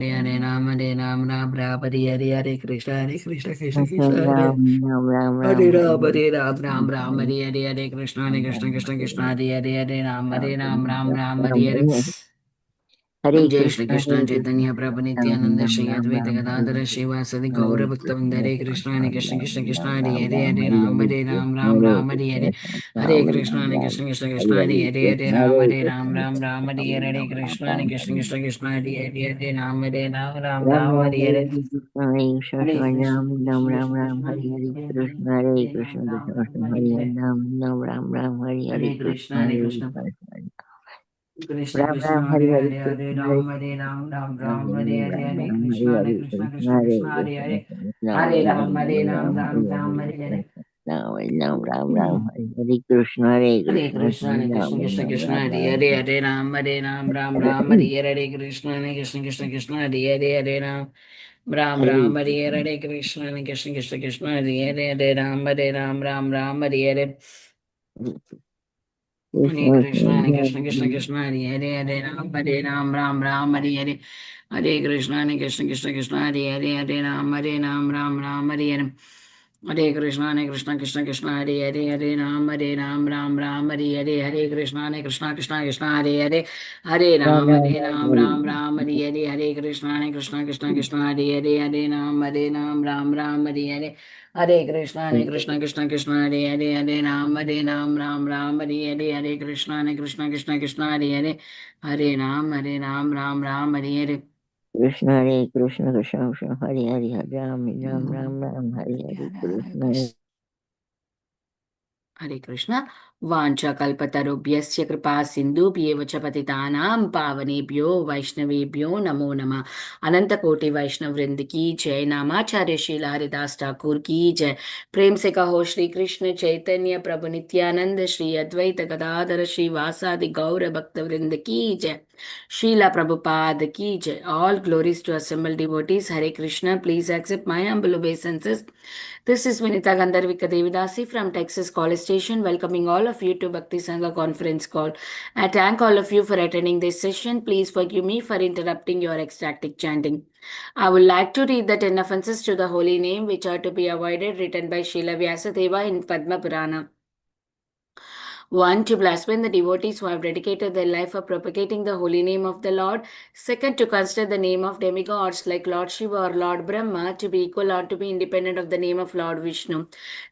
Hare Ram Ram Ram Hare Krishna Krishna Krishna Hare Ram Ram Hare Ram Ram Hare Hare Ram Ram Ram Hare Hare Krishna Ram Krishna Ram Krishna Krishna Hare Hare Ram Ram Hare Ram Ram Ram Ram Ram Hare Hare Hare Jai Shri Krishna Krishna Hare Krishna Chaitanya Prabhu Ram Nityananda Ram Shri Ram Advaita Ram Hare Gadadhara Shivasadi Hare Gaura Bhaktavinda Krishna Hare Krishna Hare Krishna Krishna Krishna Ram Hare Ram Ram Hare Hare Ram Hare Hare Ram Krishna Ram Hare Ram Hare Krishna Hare Ram Krishna Ram Ram Krishna Krishna Krishna Hare Hare Hare Krishna Ram Hare Hare Ram Krishna Ram Ram Hare Hare Ram Ram Krishna Ram Krishna Krishna Krishna Hare Hare Ram Hare Ram Ram Ram Ram Ram Hare Hare Hare Krishna Hare Krishna Hare Krishna Ram Ram Krishna Ram Krishna Ram Krishna Hare Hare Hare Krishna Hare Hare Hare Krishna Ram Krishna Ram Krishna Ram Hare Hare Ram Ram Ram Ram Hare Hare Hare Krishna Krishna Hare Hare Krishna Krishna Krishna Ram Ram Krishna Hare Hare Hare Hare Hare Krishna Hare Ram Hare Ram Ram Ram Ram Hare Ram Hare Ram Hare Ram Hare Krishna Hare Hare Krishna Krishna Krishna Hare Krishna Hare Krishna Hare Ram Hare Ram Ram Hare Ram Ram Ram Hare Ram Hare Hare Hare Krishna Ram Ram Ram Hare Hare Krishna Hare Hare Krishna Krishna Hare Ram Krishna Krishna Ram Krishna Ram Hare Ram Hare Hare Ram Hare Ram Ram Ram Hare Hare Hare Krishna Hare Krishna Krishna Krishna Hare Hare Hare Ram Ram Hare Ram Hare Krishna Hare Krishna Hare Krishna Krishna Krishna Hare Hare Hare Ram Hare Ram Ram Ram Hare Hare Hare Krishna Krishna, Hare Krishna, Krishna Krishna, Hare Hare, Hare Ram, Ram Ram, Hare Hare, Hare Krishna, Hare Krishna, Krishna Krishna, Hare Hare, Hare Ram, Ram Ram, Hare Hare, Hare Krishna, Hare Krishna, Krishna Krishna, Hare Hare, Hare Ram, Ram Ram, Hare Hare, Hare Krishna, Hare Krishna, Krishna Krishna, Hare Hare, Hare Ram Ram, Ram Ram Ram, Hare Hare, Hare Krishna, Hare Krishna, Krishna Krishna, Hare Hare, Ram, Ram Hare Hare, Hare Krishna, Krishna Krishna Krishna, Hare Hare, Ram Ram, Hare Hare, Hare Krishna, Krishna Krishna Krishna, Hare Hare, Ram Ram, Hare Hare. Krishna Hare Krishna Krishna Krishna Hare Hare Hare Ram Hare Hare Hare Krishna Krishna. हरे कृष्ण वाञ्छाकल्पतरुभ्यश्च कृपा सिन्धुभ्येव च पतितानां पावनेभ्यो वैष्णवेभ्यो नमो नमः अनंत वैष्णव वृंद की जय नामाचार्य शीला हरिदास ठाकुर की जय प्रेम से कहो श्री कृष्ण चैतन्य प्रभु नित्यानंद श्री अद्वैत गदाधर श्री वासादि गौर भक्त वृंद की जय Srila Prabhupada ki jai. All glories to assembled devotees. Hare Krishna. Please accept my humble obeisances. This is Vinita Gandharvika Devidasi from Texas College Station, welcoming all of you to Bhakti Sangha conference call. I thank all of you for attending this session. Please forgive me for interrupting your ecstatic chanting. I would like to read the 10 offenses to the holy name which are to be avoided, written by Srila Vyasadeva in Padma Purana. 1. To blaspheme the devotees who have dedicated their life for propagating the holy name of the Lord. Second, to consider the name of demigods like Lord Shiva or Lord Brahma to be equal or to be independent of the name of Lord Vishnu.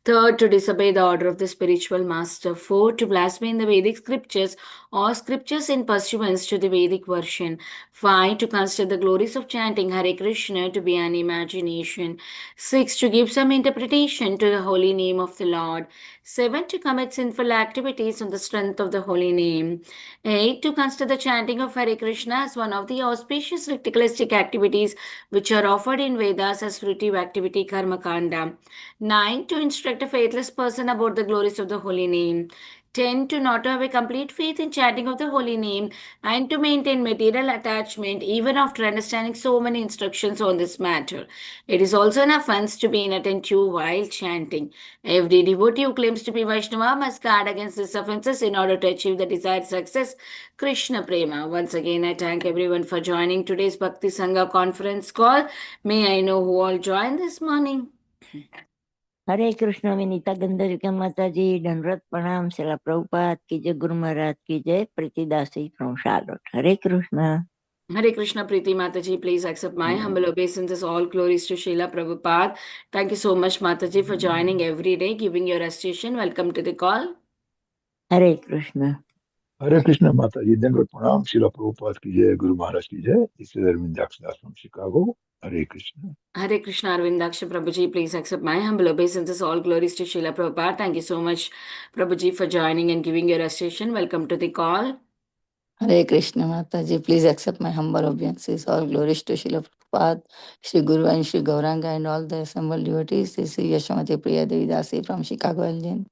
Third, to disobey the order of the spiritual master. Four, to blaspheme the Vedic scriptures or scriptures in pursuance to the Vedic version. Five, to consider the glories of chanting Hare Krishna to be an imagination. Six, to give some interpretation to the holy name of the Lord. 7. To commit sinful activities on the strength of the holy name. 8. To consider the chanting of Hare Krishna as one of the auspicious ritualistic activities which are offered in Vedas as fruitive activity karma kanda. 9. To instruct a faithless person about the glories of the holy name. 10. To not to have a complete faith in chanting of the holy name and to maintain material attachment even after understanding so many instructions on this matter. It is also an offense to be inattentive while chanting. Every devotee who claims to be Vaishnava must guard against these offenses in order to achieve the desired success. Krishna Prema. Once again, I thank everyone for joining today's Bhakti Sangha conference call. May I know who all joined this morning? हरे कृष्ण विनीता गंधर्विका माता जी दंडवत प्रणाम शिला प्रभुपाद की जय गुरु महाराज की जय Preetidasi from Charlotte Hare Krishna Hare Krishna Preeti Mataji, please accept my humble obeisances. All glories to Srila Prabhupada. Thank you so much, Mataji, for joining every day, giving your recitation. Welcome to the call. Hare Krishna हरे कृष्ण माता जी दंडवत प्रणाम शिला प्रभुपाद की जय गुरु महाराज की जय इस Arvindaksha Das from Chicago Hare Krishna Hare Krishna Arvindaksha Prabhuji, please accept my humble obeisances. All glories to Srila Prabhupada. Thank you so much, Prabhuji, for joining and giving your recitation. Welcome to the call. Hare Krishna Mataji, please accept my humble obeisances. All glories to Srila Prabhupada, Sri Guru and Sri Gauranga and all the assembled devotees. This is Yashamati Priya Devidasi from Chicago, Illinois.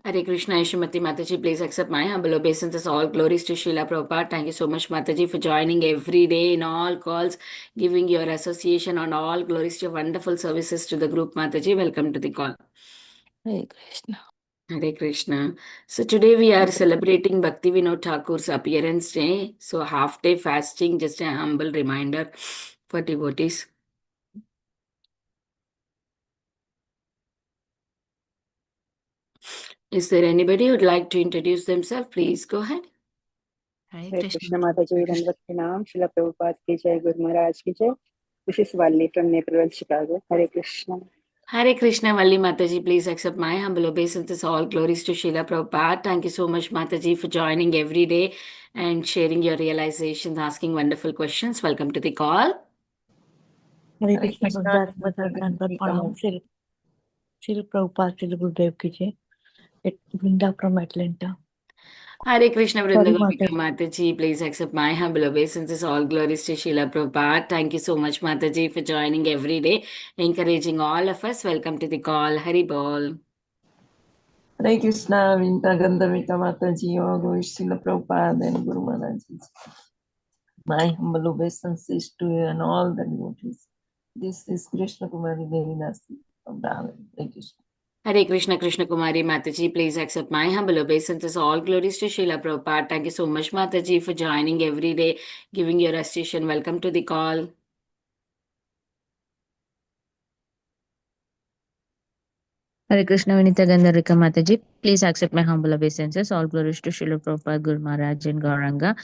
Hare Krishna Yashumati Mataji, please accept my humble obeisances. All glories to Srila Prabhupada. Thank you so much, Mataji, for joining every day in all calls, giving your association on all glories to wonderful services to the group, Mataji. Welcome to the call. Hare Krishna. Hare Krishna. So today we are celebrating Bhakti Vinod Thakur's appearance day. So half day fasting, just a humble reminder. for devotees. Is there anybody who'd like to introduce themselves? Please go ahead. Hare Hare Krishna. Krishna Mataji, Dandavat Pranam, Srila Prabhupada ki jai, Guru Maharaj ki jai. This is Valli from Naperville, Chicago. Hare Krishna. Hare Krishna, Valli Mataji, please accept my humble obeisances. All glories to Srila Prabhupada. Thank you so much, Mataji, for joining every day and sharing your realizations, asking wonderful questions. Welcome to the call. Hare Krishna Gurudas mother दंडवत प्रणाम श्री प्रभुपाद श्री गुरुदेव की जय Vrinda from Atlanta Hare Krishna, sorry Vrindavika माता Mataji, please accept my humble obeisances. All glories to Srila Prabhupada. Thank you so much, Mataji, for joining every day, encouraging all of us. Welcome to the call. Hari Bol. Hare Krishna, Vinta Gandhavita Mataji, all glories to the Prabhupada and Guru Maharaj. My humble obeisances to you and all the devotees. This is Krishna Kumari Devi Dasi from Brahman. Hare Krishna. Hare Krishna, Krishna Kumari Mataji, please accept my humble obeisances. All glories to Srila Prabhupada. Thank you so much, Mataji, for joining every day, giving your recitation. Welcome to the call. Hare Krishna Vinita Gandharika Mataji, please accept my humble obeisances. All glories to Srila Prabhupada, Guru Maharaj and Gauranga,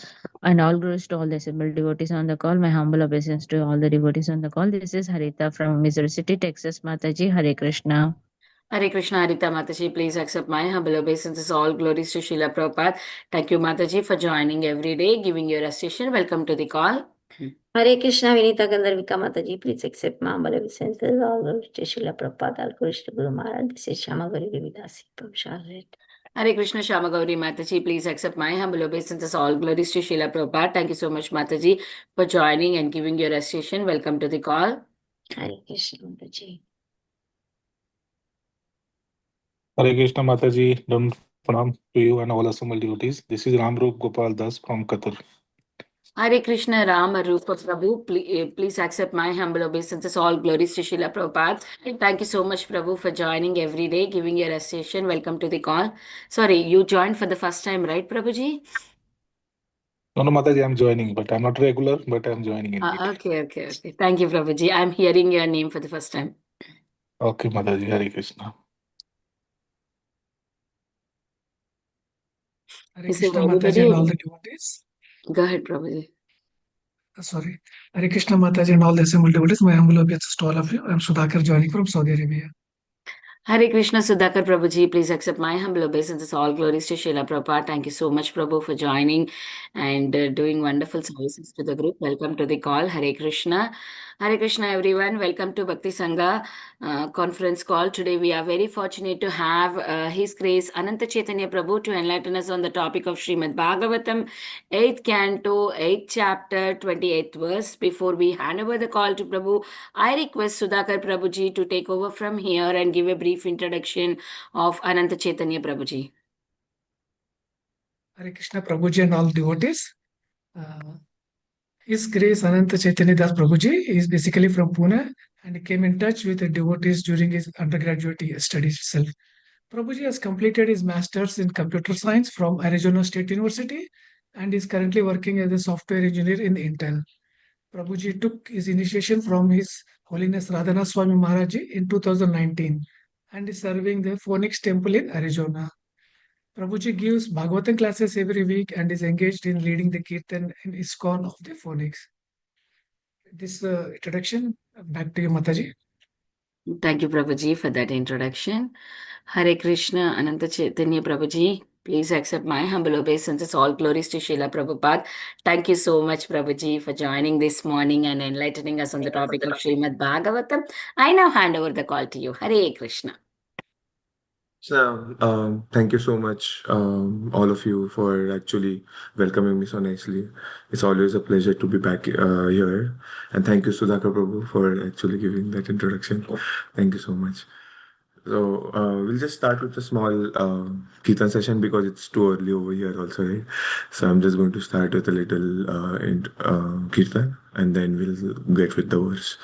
and all glories to all the assembled devotees on the call. My humble obeisance to all the devotees on the call. This is Harita from Missouri City, Texas. Mataji, Hare Krishna. Hare Krishna, Harita Mataji, please accept my humble obeisances. All glories to Srila Prabhupada. Thank you, Mataji, for joining every day, giving your recitation. Welcome to the call. Hare Krishna, Vinita Gandharvika Mataji, please accept my humble obeisances. All glories to Srila Prabhupada, all glories to Guru Maharaj. This is Shama Gauri Devidasi from Charlotte. Hare Krishna, Shama Gauri Mataji, please accept my humble obeisances. All glories to Srila Prabhupada. Thank you so much, Mataji, for joining and giving your recitation. Welcome to the call. Hare Krishna Mataji. Hare Krishna Mataji, Dam Pranam to you and all assembled devotees. This is Ramrup Gopal Das from Qatar. Hare Krishna, Rama Rupa Prabhu, please accept my humble obeisances. All glories to Srila Prabhupada. Thank you so much, Prabhu, for joining every day, giving your recitation. Welcome to the call. Sorry, you joined for the first time, right, Prabhuji? No, Mataji, I'm joining, but I'm not regular, but I'm joining in between. Okay. Thank you, Prabhuji. I'm hearing your name for the first time. Okay, Mataji, Hare Krishna. Hare Is there Krishna anybody Mataji and all who- the devotees. Go ahead, Prabhuji. Sorry. Hare Krishna Mataji and all the assembled devotees. My humble obeisances to all of you. I'm Sudhakar joining from Saudi Arabia. Hare Krishna, Sudhakar Prabhuji, please accept my humble obeisances. All glories to Srila Prabhupada. Thank you so much, Prabhu, for joining and doing wonderful services to the group. Welcome to the call. Hare Krishna. Hare Krishna, everyone. Welcome to Bhakti Sangha conference call. Today, we are very fortunate to have His Grace Anantha Chaitanya Prabhu to enlighten us on the topic of Srimad Bhagavatam, 8th canto, 8th chapter, 28th verse. Before we hand over the call to Prabhu, I request Sudhakar Prabhuji to take over from here and give a brief introduction of Anantha Chaitanya Prabhuji. Hare Krishna Prabhuji and all devotees. His Grace Anantha Chaitanya Das Prabhuji is basically from Pune and he came in touch with the devotees during his undergraduate studies itself. Prabhuji has completed his master's in computer science from Arizona State University and is currently working as a software engineer in Intel. Prabhuji took his initiation from His Holiness Radhana Swami Maharaji in 2019 and is serving the Phoenix Temple in Arizona. Prabhuji gives Bhagavatam classes every week and is engaged in leading the Kirtan in ISKCON of the Phoenix. This introduction, back to you, Mataji. Thank you, Prabhuji, for that introduction. Hare Krishna, Anantha Chaitanya Prabhuji, please accept my humble obeisances. All glories to Srila Prabhupada. Thank you so much, Prabhuji, for joining this morning and enlightening us on the topic of Srimad Bhagavatam. I now hand over the call to you. Hare Krishna. So, thank you so much, all of you, for actually welcoming me so nicely. It's always a pleasure to be back here. And thank you, Sudhakar Prabhu, for actually giving that introduction. Thank you so much. So, we'll just start with a small Kirtan session because it's too early over here, also, right? So, I'm just going to start with a little Kirtan and then we'll get with the verse.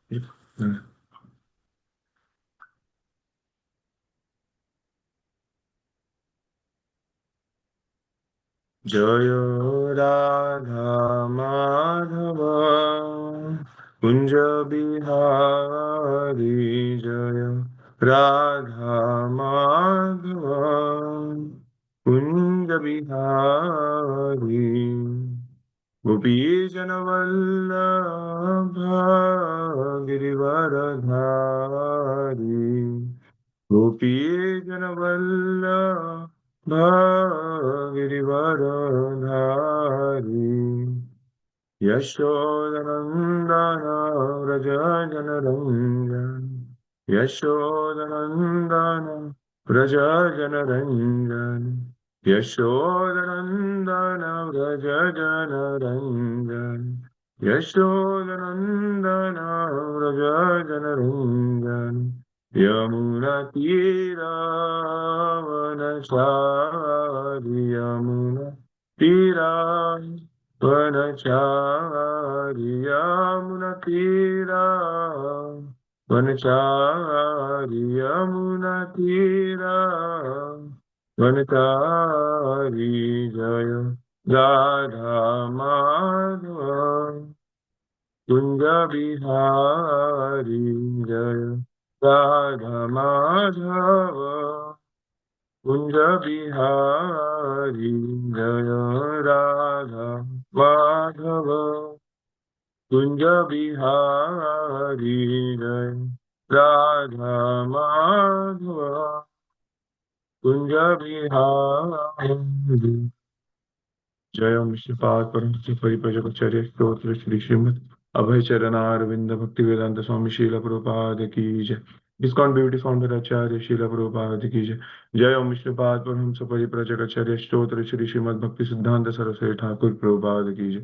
Yep. जय राधा माधव कुंज बिहारी जय राधा माधव कुंज बिहारी गोपी जनवल्लभ गिरिवरधारी गोपी जनवल्लभ गिरिवरधारी यशोदनन्दन व्रज जनरञ्जन यशोदनन्दन व्रज जनरञ्जन यशोदनन्दन व्रज जनरञ्जन यशोदनन्दन व्रज जनरञ्जन यमुनतीरावनचारि यमुना तीरा वनचारि यमुनतीरा वनचारि यमुनतीरा वनचारि जय राधा माधव कुंज बिहारी जय राधा माधव कुंज बिहारी जय राधा माधव कुंज बिहारी जय राधा माधव कुंज बिहारी जय ओम श्रीपाद परमहंस परिपजकाचार्य स्तोत्र श्री श्रीमद अभय चरणारविंद भक्ति वेदांत स्वामी शील प्रभुपाद की जय डिस्काउंट ब्यूटी फाउंडर आचार्य शील प्रभुपाद की जय जय ओम श्रीपाद परमहंस परिपजकाचार्य स्तोत्र श्री श्रीमद भक्ति सिद्धांत सरस्वती ठाकुर प्रभुपाद की जय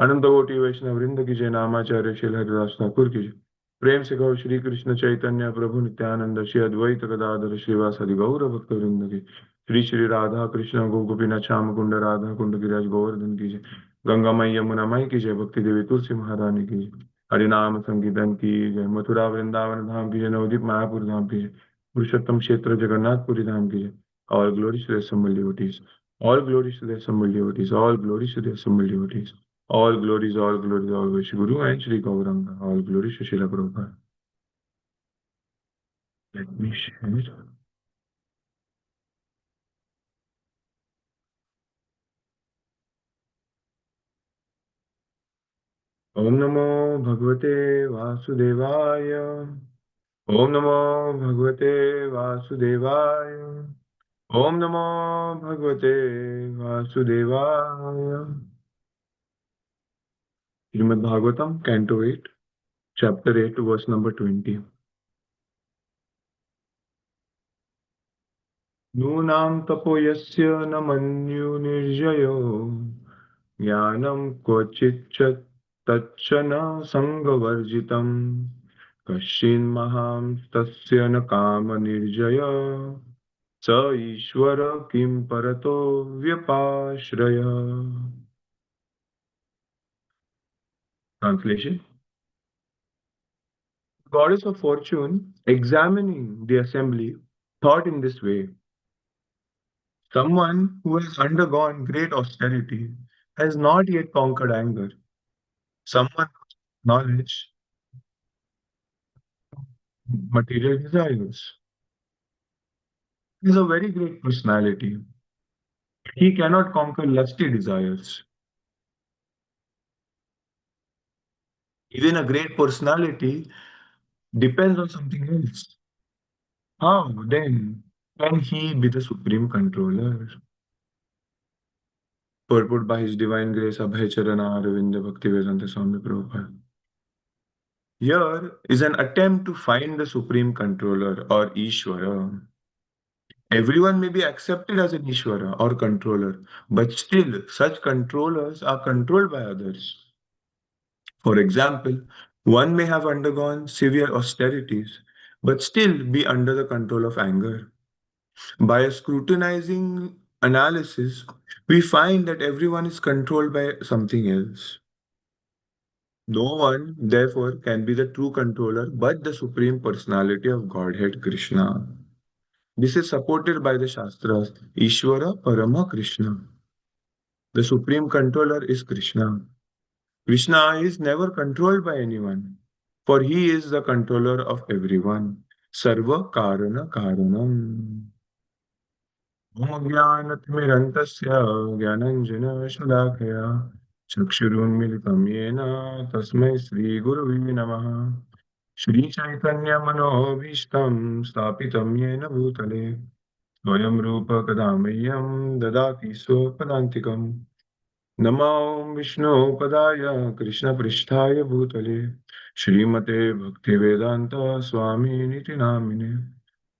अनंत कोटि वैष्णव वृंद की जय नामाचार्य शील हरिदास ठाकुर की जय प्रेम से कहो श्री कृष्ण चैतन्य प्रभु नित्यानंद श्री अद्वैत गदाधर श्रीवासदि गौर भक्त वृंद की श्री श्री राधा कृष्ण गोपीनाथ श्याम कुंड राधा कुंड गिरिराज गोवर्धन की जय गंगा मई यमुना मई की जय भक्ति देवी तुलसी महारानी की जय हरिनाम संकीर्तन की जय मथुरा वृंदावन धाम की जय नवदीप मायापुर धाम की जय पुरुषोत्तम क्षेत्र जगन्नाथपुरी धाम की जय all glory to the assembled devotees all glories to the assembled devotees all glories to the assembled devotees all glories all Shri Guru and Shri Gauranga all glories to Srila Prabhupada. Let me share. ओम नमो भगवते वासुदेवाय ओम नमो भगवते वासुदेवाय ओम नमो भगवते वासुदेवाय Srimad Bhagavatam canto 8 chapter 8 verse number 20 नूनां तपो यस्य न मन्यु निर्जयो ज्ञानं क्वचिच्च तच्च न संगवर्जितम् कश्चिन्महां तस्य न कामनिर्जय स ईश्वर किं परतो व्यपाश्रय. Translation: Goddess of fortune, examining the assembly, thought in this way: someone who has undergone great austerity has not yet conquered anger. Someone with knowledge, material desires. He is a very great personality. He cannot conquer lusty desires. Even a great personality depends on something else. How then can he be the supreme controller? Purport by His Divine Grace Abhayacharana Aravinda Bhaktivedanta Swami Prabhupada. Here is an attempt to find the supreme controller or Ishvara. Everyone may be accepted as an Ishvara or controller, but still such controllers are controlled by others. For example, one may have undergone severe austerities, but still be under the control of anger. By a scrutinizing analysis, we find that everyone is controlled by something else. No one, therefore, can be the true controller but the Supreme Personality of Godhead Krishna. This is supported by the Shastras, Ishvara Parama Krishna. The supreme controller is Krishna. Krishna is never controlled by anyone, for he is the controller of everyone. Sarva Karana Karanam. ज्ञानतिमिरन्तस्य ज्ञानञ्जनशलाकया चक्षुरुन्मिलितं येन तस्मै श्रीगुरुवे नमः श्रीचैतन्यमनोभीष्टं स्थापितं येन भूतले स्वयं रूप कदा मह्यं ददाति स्वपदान्तिकम् नमो विष्णुपदाय कृष्णपृष्ठाय भूतले श्रीमते भक्तिवेदान्त स्वामिनिति नामिने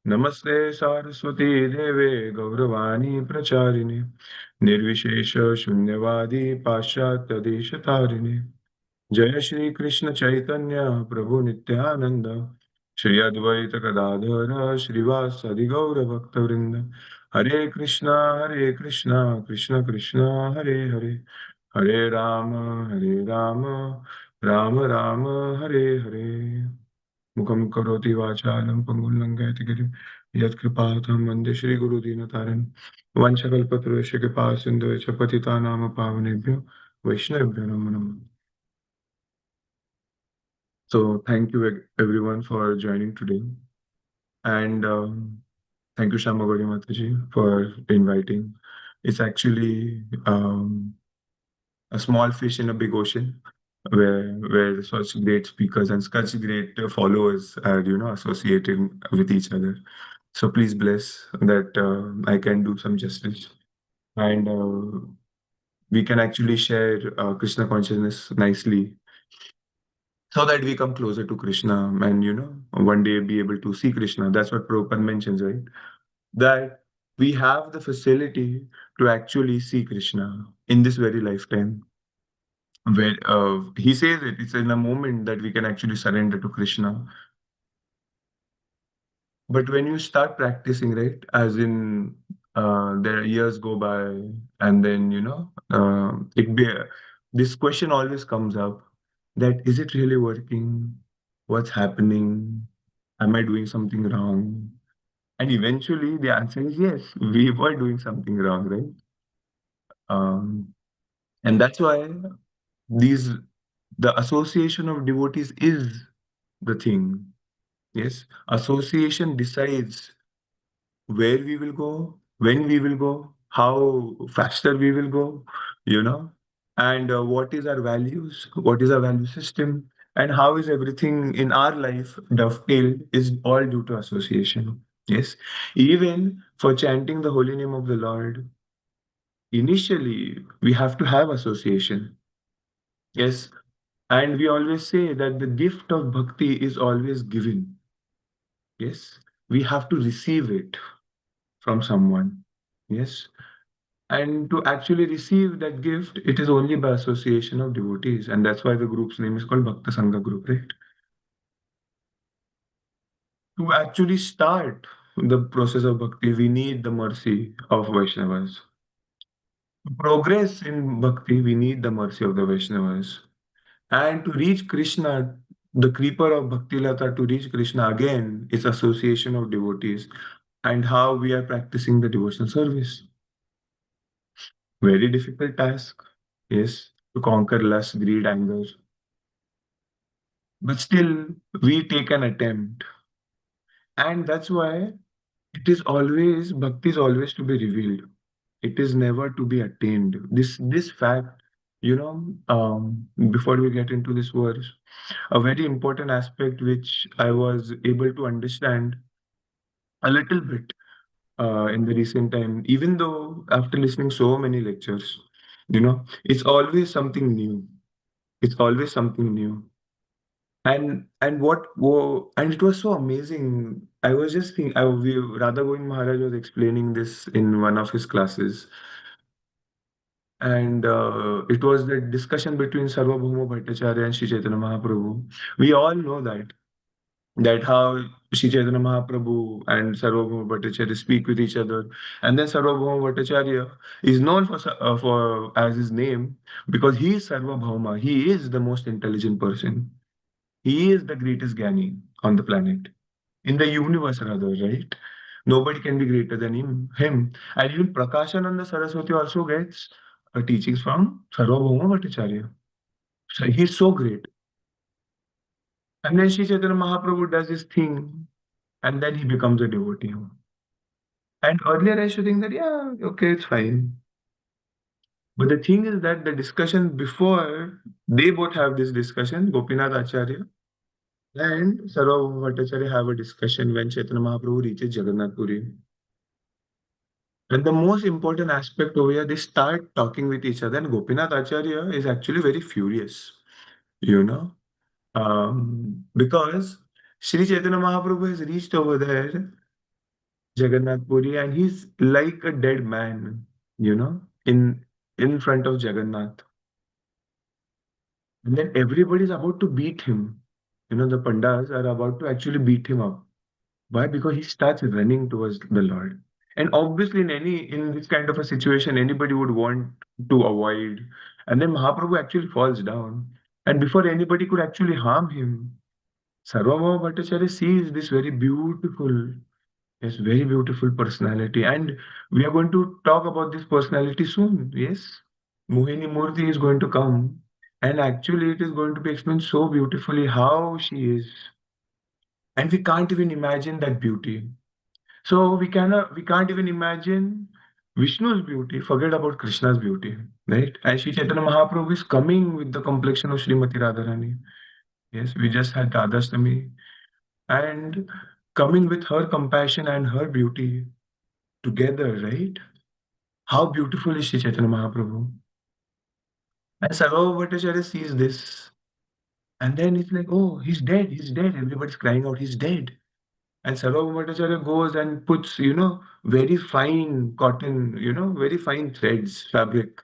नमस्ते सारस्वती देवे गौरवाणी प्रचारिणे निर्विशेष शून्यवादी पाश्चात्य देशतारिणे जय श्री कृष्ण चैतन्य प्रभु नित्यानंद श्री अद्वैत गदाधर श्रीवासदि गौर भक्तवृंद हरे कृष्णा कृष्ण कृष्ण हरे हरे हरे राम राम राम हरे हरे मुखं करोति वाचालं पङ्गुं लङ्घयति गिरिं यत्कृपातं वन्दे श्रीगुरुदीनतारिणं वंशकल्पतरुश्च कृपा सिन्धु च पतितानां पावनेभ्यो वैष्णवेभ्यो नमो नमः. So thank you everyone for joining today, and thank you Shamagori Mataji for inviting. It's actually a small fish in a big ocean, where such great speakers and such great followers are associated with each other. So please bless that I can do some justice, and we can actually share Krishna consciousness nicely, so that we come closer to Krishna and one day be able to see Krishna. That's what Prabhupada mentions, right? That we have the facility to actually see Krishna in this very lifetime. Where he says it's in a moment that we can actually surrender to Krishna. But when you start practicing, right, as in their years go by, and then this question always comes up: that is it really working? What's happening? Am I doing something wrong? And eventually the answer is yes, we were doing something wrong, right? And that's why these the association of devotees is the thing. Yes, association decides where we will go, when we will go, how faster we will go, and what is our values, what is our value system, and how is everything in our life dovetailed is all due to association. Yes, even for chanting the holy name of the Lord, initially we have to have association. Yes, and we always say that the gift of bhakti is always given. Yes, we have to receive it from someone. Yes. And to actually receive that gift, it is only by association of devotees. And that's why the group's name is called Bhakta Sangha Group, right? To actually start the process of bhakti, we need the mercy of Vaishnavas. To progress in bhakti, we need the mercy of the Vaishnavas. And to reach Krishna, the creeper of Bhakti Lata, to reach Krishna again is association of devotees and how we are practicing the devotional service. Very difficult task, yes, to conquer lust, greed, anger. But still, we take an attempt. And that's why bhakti is always to be revealed. It is never to be attained. This fact, before we get into this verse, a very important aspect which I was able to understand a little bit in the recent time, even though after listening so many lectures, it's always something new. It's always something new. And it was so amazing. I was just thinking, Radha Govind Maharaj was explaining this in one of his classes, and it was the discussion between Sarvabhauma Bhattacharya and Sri Chaitanya Mahaprabhu. We all know that how Sri Chaitanya Mahaprabhu and Sarvabhauma Bhattacharya speak with each other, and then Sarvabhauma Bhattacharya is known for as his name because he is Sarvabhauma. He is the most intelligent person. He is the greatest Gyani on the planet, in the universe rather, right? Nobody can be greater than him. And even Prakashananda Saraswati also gets teachings from Sarvabhauma Bhattacharya. So he's so great. And then Sri Chaitanya Mahaprabhu does his thing, and then he becomes a devotee. And earlier I used to think that, yeah, okay, it's fine. But the thing is that the discussion before, they both have this discussion, Gopinath Acharya and Sarvabhauma Bhattacharya have a discussion when Chaitanya Mahaprabhu reaches Jagannath Puri. And the most important aspect over here, they start talking with each other, and Gopinath Acharya is actually very furious, you know, because Sri Chaitanya Mahaprabhu has reached over there, Jagannath Puri, and he's like a dead man, in front of Jagannath. And then everybody's about to beat him. The Pandas are about to actually beat him up. Why? Because he starts running towards the Lord. And obviously, in this kind of a situation, anybody would want to avoid. And then Mahaprabhu actually falls down. And before anybody could actually harm him, Sarvabhauma Bhattacharya sees this very beautiful personality. And we are going to talk about this personality soon. Yes. Mohini Murthy is going to come. And actually, it is going to be explained so beautifully how she is. And we can't even imagine that beauty. So we can't even imagine Vishnu's beauty, forget about Krishna's beauty, right? And Sri Chaitanya Mahaprabhu is coming with the complexion of Srimati Radharani. Yes, we just had Radhastami. And coming with her compassion and her beauty together, right? How beautiful is Sri Chaitanya Mahaprabhu? And Sarvabhauma Bhattacharya sees this. And then it's like, oh, he's dead, he's dead. Everybody's crying out, he's dead. And Sarvabhauma Bhattacharya goes and puts, very fine cotton, very fine threads, fabric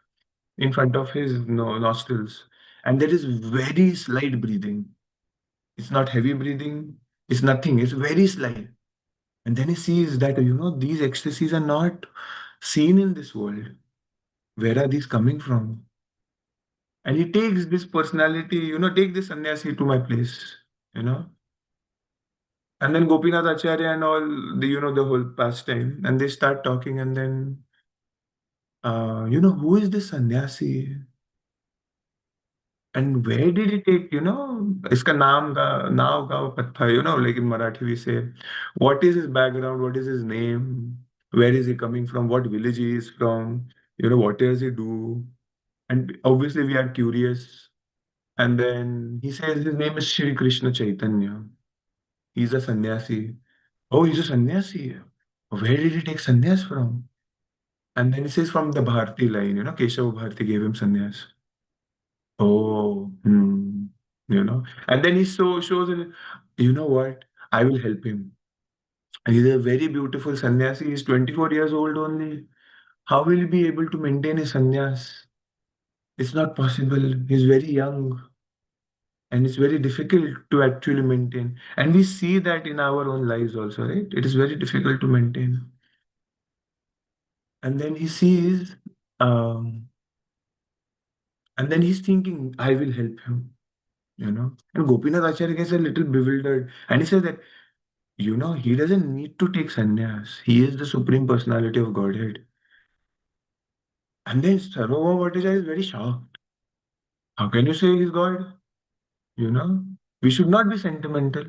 in front of his nostrils. And there is very slight breathing. It's not heavy breathing. It's nothing. It's very slight. And then he sees that, these ecstasies are not seen in this world. Where are these coming from? And he takes this personality, take this sannyasi to my place, you know. And then Gopinath Acharya and all, the whole pastime, and they start talking, and then, who is this sannyasi? And where did he take, iska naam ka patha, like in Marathi we say, what is his background, what is his name, where is he coming from, what village he is from, what does he do? And obviously we are curious. And then he says his name is Shri Krishna Chaitanya. He's a sannyasi. Oh, he's a sannyasi. Where did he take sannyas from? And then he says from the Bharti line, Keshav Bharti gave him sannyas. Oh, And then he shows it, you know what? I will help him. And he's a very beautiful sannyasi. He's 24 years old only. How will he be able to maintain his sannyas? It's not possible. He's very young. And it's very difficult to actually maintain. And we see that in our own lives also, right? It is very difficult to maintain. And then he sees, and then he's thinking, I will help him, And Gopinath Acharya gets a little bewildered. And he says that, he doesn't need to take sannyas. He is the Supreme Personality of Godhead. And then Sarvabhauma Bhattacharya is very shocked. How can you say he's God? We should not be sentimental.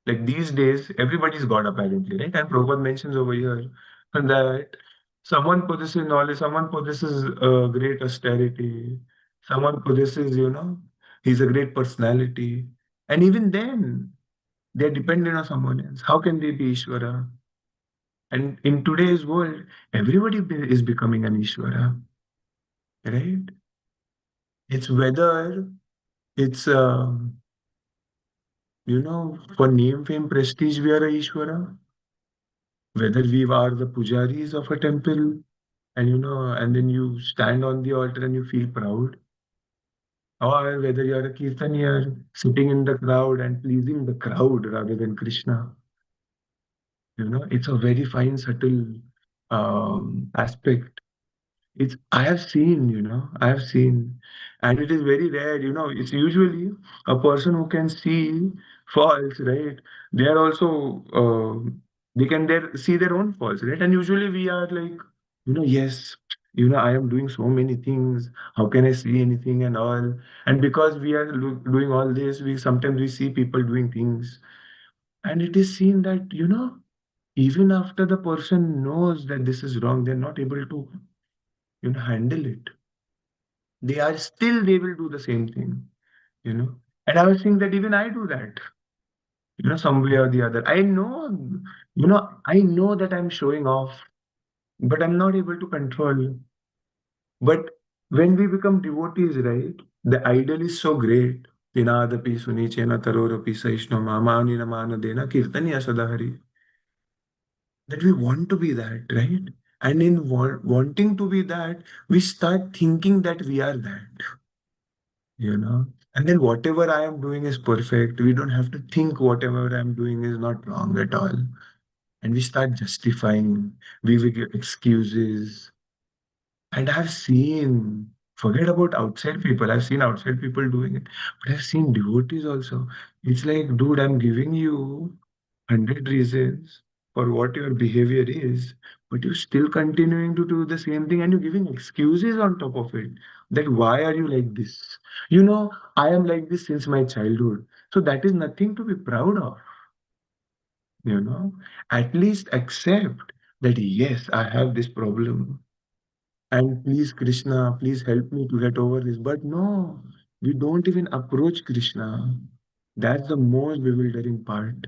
Like these days, everybody's God apparently, right? And Prabhupada mentions over here that someone possesses knowledge, someone possesses great austerity, someone possesses, he's a great personality. And even then, they're dependent on someone else. How can they be Ishvara? And in today's world, everybody is becoming an Ishvara, right? It's whether it's, for name, fame, prestige, we are a Ishvara, whether we are the pujaris of a temple, and then you stand on the altar and you feel proud, or whether you're a kirtanier sitting in the crowd and pleasing the crowd rather than Krishna. It's a very fine, subtle aspect. I have seen, and it is very rare, it's usually a person who can see faults, right? They are also, they can see their own faults, right? And usually we are like, yes, I am doing so many things. How can I see anything and all? And because we are doing all this, we sometimes we see people doing things, and it is seen that, even after the person knows that this is wrong, they're not able to, handle it. They will do the same thing, you know. And I was saying that even I do that, some way or the other. I know that I'm showing off, but I'm not able to control. But when we become devotees, right, the ideal is so great. Tinadapi suni chena tarorapi saishno mamani namana dena kirtaniya sadahari. That we want to be that, right? And in wanting to be that, we start thinking that we are that, you know. And then whatever I am doing is perfect. We don't have to think whatever I'm doing is not wrong at all. And we start justifying, we will give excuses. And I've seen, forget about outside people, I've seen outside people doing it, but I've seen devotees also. It's like, dude, I'm giving you 100 reasons for what your behavior is, but you're still continuing to do the same thing and you're giving excuses on top of it. That why are you like this? I am like this since my childhood. So that is nothing to be proud of, you know. At least accept that, yes, I have this problem. And please, Krishna, please help me to get over this. But no, we don't even approach Krishna. That's the most bewildering part.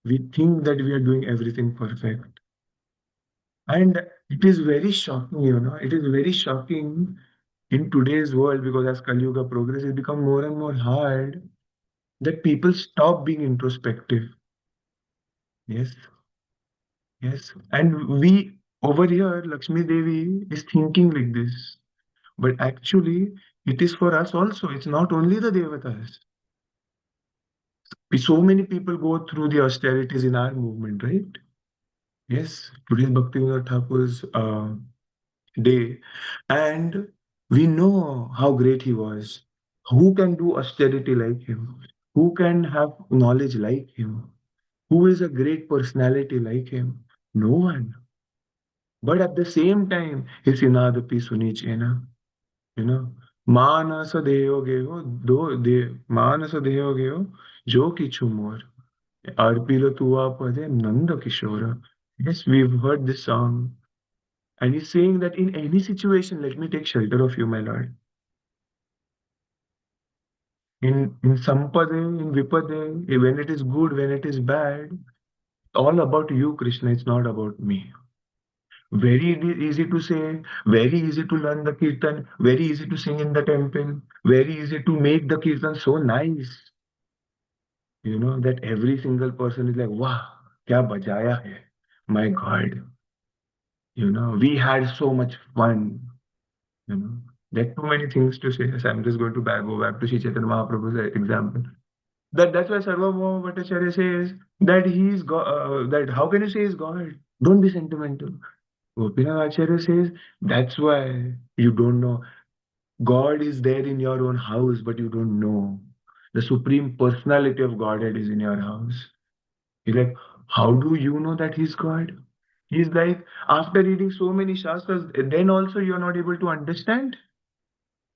We think that we are doing everything perfect. And it is very shocking, it is very shocking in today's world, because as Kali Yuga progresses, it becomes more and more hard that people stop being introspective. Yes, yes. And we, over here, Lakshmi Devi is thinking like this. But actually, it is for us also. It's not only the Devatas. So many people go through the austerities in our movement, right? Yes, today's Bhaktivinoda Thakur's day, and we know how great he was. Who can do austerity like him? Who can have knowledge like him? Who is a great personality like him? No one. But at the same time, it's Inadapi Sunichena. You know, Manasa Deo Geo, do de Manasa Deo Geo, Jo Kichu More. Arpilo Tua Pade Nanda Kishora. Yes, we've heard this song. And he's saying that in any situation, let me take shelter of you, my Lord. In Sampade, in Vipade, when it is good, when it is bad, all about you, Krishna, it's not about me. Very easy to say, very easy to learn the kirtan, very easy to sing in the temple, very easy to make the kirtan so nice. That every single person is like, wow, kya bajaya hai. My God. We had so much fun. You know, there are too many things to say. So I'm just going to go back to Sri Chaitanya Mahaprabhu's example. That's why Sarvabhauma Bhattacharya says that he's God. That how can you say he's God? Don't be sentimental. Gopinath Acharya says that's why you don't know. God is there in your own house, but you don't know. The supreme personality of Godhead is in your house. He's like, how do you know that he's God? He's like, after reading so many Shastras, then also you're not able to understand.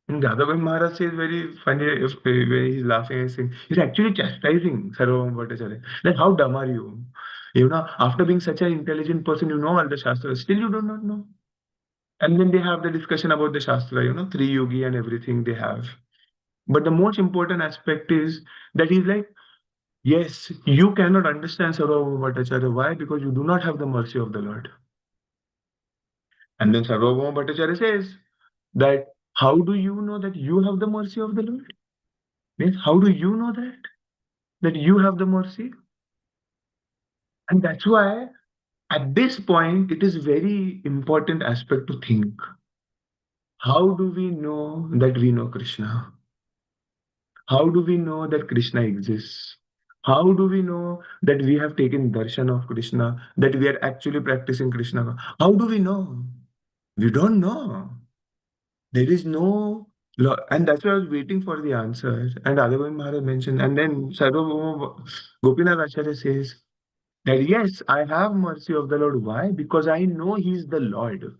And Jadavai Maharaj says very funny, when he's laughing and saying, he's actually chastising Sarvabhauma Bhattacharya. Like, how dumb are you? After being such an intelligent person, you know all the Shastras, still you do not know. And then they have the discussion about the Shastra, Three Yogi and everything they have. But the most important aspect is that he's like, yes, you cannot understand Sarvabhauma Bhattacharya. Why? Because you do not have the mercy of the Lord. And then Sarvabhauma Bhattacharya says that how do you know that you have the mercy of the Lord? Means how do you know that you have the mercy? And that's why at this point it is very important aspect to think. How do we know that we know Krishna? How do we know that Krishna exists? How do we know that we have taken darshan of Krishna, that we are actually practicing Krishna? How do we know? We don't know. There is no law. And that's why I was waiting for the answer. And Adavai Maharaj mentioned, and then Sarvabhauma Gopinath Acharya says that, yes, I have mercy of the Lord. Why? Because I know He is the Lord.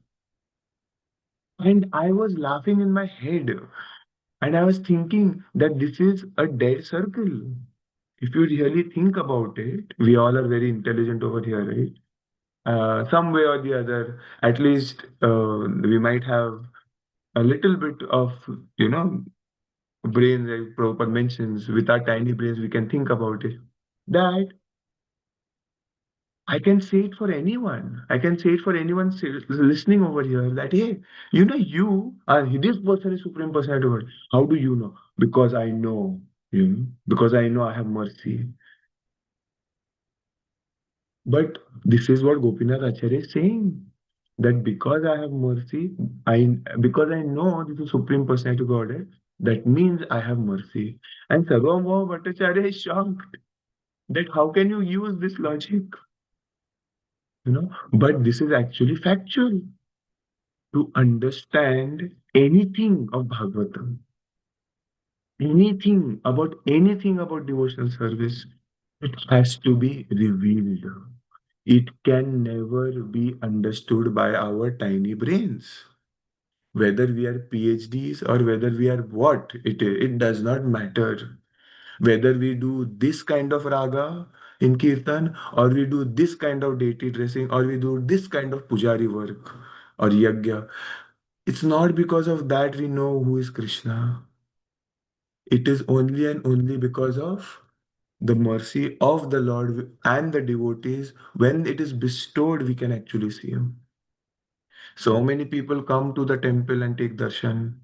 And I was laughing in my head. And I was thinking that this is a dead circle. If you really think about it, we all are very intelligent over here, right? Some way or the other, at least we might have a little bit of, you know, brains, like Prabhupada mentions, with our tiny brains, we can think about it. That I can say it for anyone. I can say it for anyone listening over here that, hey, you are this person is Supreme Personality of God. How do you know? Because I know, because I know I have mercy. But this is what Gopinath Acharya is saying. That because I have mercy, because I know this is Supreme Personality of Godhead, that means I have mercy. And Sarvabhauma Bhattacharya is shocked that how can you use this logic? But this is actually factual. To understand anything of Bhagavatam, anything about devotional service, it has to be revealed. It can never be understood by our tiny brains. Whether we are PhDs or whether we are what, it does not matter. Whether we do this kind of raga in Kirtan, or we do this kind of deity dressing, or we do this kind of pujari work or yajna, it's not because of that we know who is Krishna. It is only and only because of the mercy of the Lord and the devotees. When it is bestowed, we can actually see Him. So many people come to the temple and take darshan.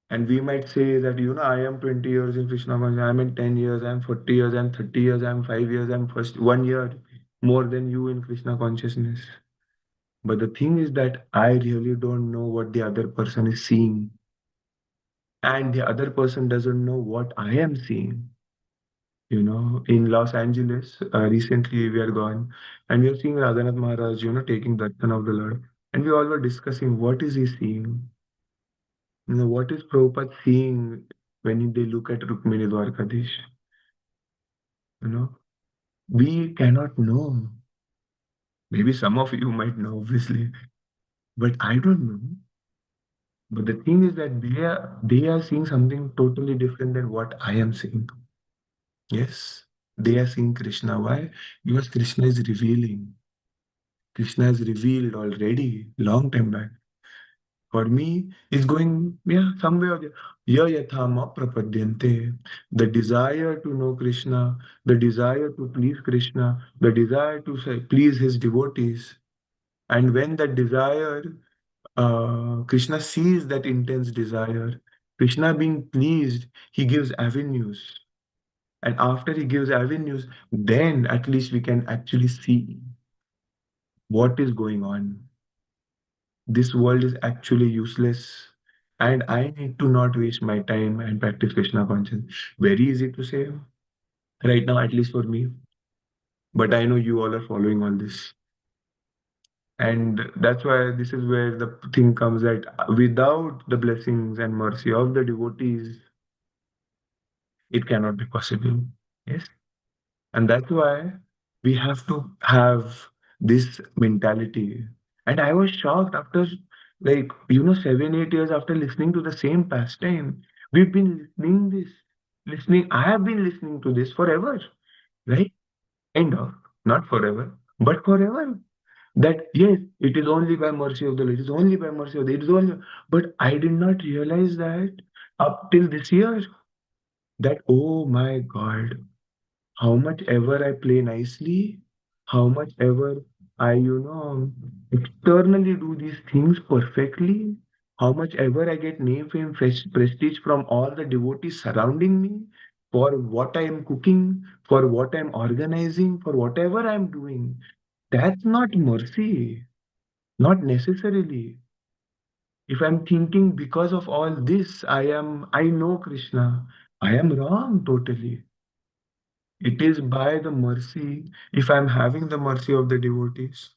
And we might say that, I am 20 years in Krishna consciousness, I'm in 10 years, I'm 40 years, I'm 30 years, I'm 5 years, I'm first 1 year more than you in Krishna consciousness. But the thing is that I really don't know what the other person is seeing. And the other person doesn't know what I am seeing. In Los Angeles, recently we are gone, and we are seeing Radhanath Maharaj, taking darshan of the Lord. And we all were discussing what is he seeing? What is Prabhupada seeing when they look at Rukmini Dwarkadish? We cannot know. Maybe some of you might know, obviously, but I don't know. But the thing is that they are seeing something totally different than what I am seeing. Yes, they are seeing Krishna. Why? Because Krishna is revealing. Krishna is revealed already, long time back. For me, it's going, somewhere. Ya yathama prapadyante. The desire to know Krishna, the desire to please Krishna, the desire to please his devotees. And when that desire, Krishna sees that intense desire, Krishna being pleased, he gives avenues. And after he gives avenues, then at least we can actually see what is going on. This world is actually useless, and I need to not waste my time and practice Krishna consciousness. Very easy to say right now, at least for me. But I know you all are following all this. And that's why this is where the thing comes that without the blessings and mercy of the devotees, it cannot be possible. Yes. And that's why we have to have this mentality. And I was shocked after, 7, 8 years after listening to the same pastime. We've been listening. I have been listening to this forever, right? End of, not forever, but forever. That yes, it is only by mercy of the Lord. It is only by mercy of the. It is only. But I did not realize that up till this year. That oh my God, how much ever I play nicely, how much ever I, externally do these things perfectly, how much ever I get name, fame, prestige from all the devotees surrounding me for what I am cooking, for what I'm organizing, for whatever I'm doing. That's not mercy, not necessarily. If I'm thinking because of all this, I know Krishna, I am wrong totally. It is by the mercy, if I'm having the mercy of the devotees,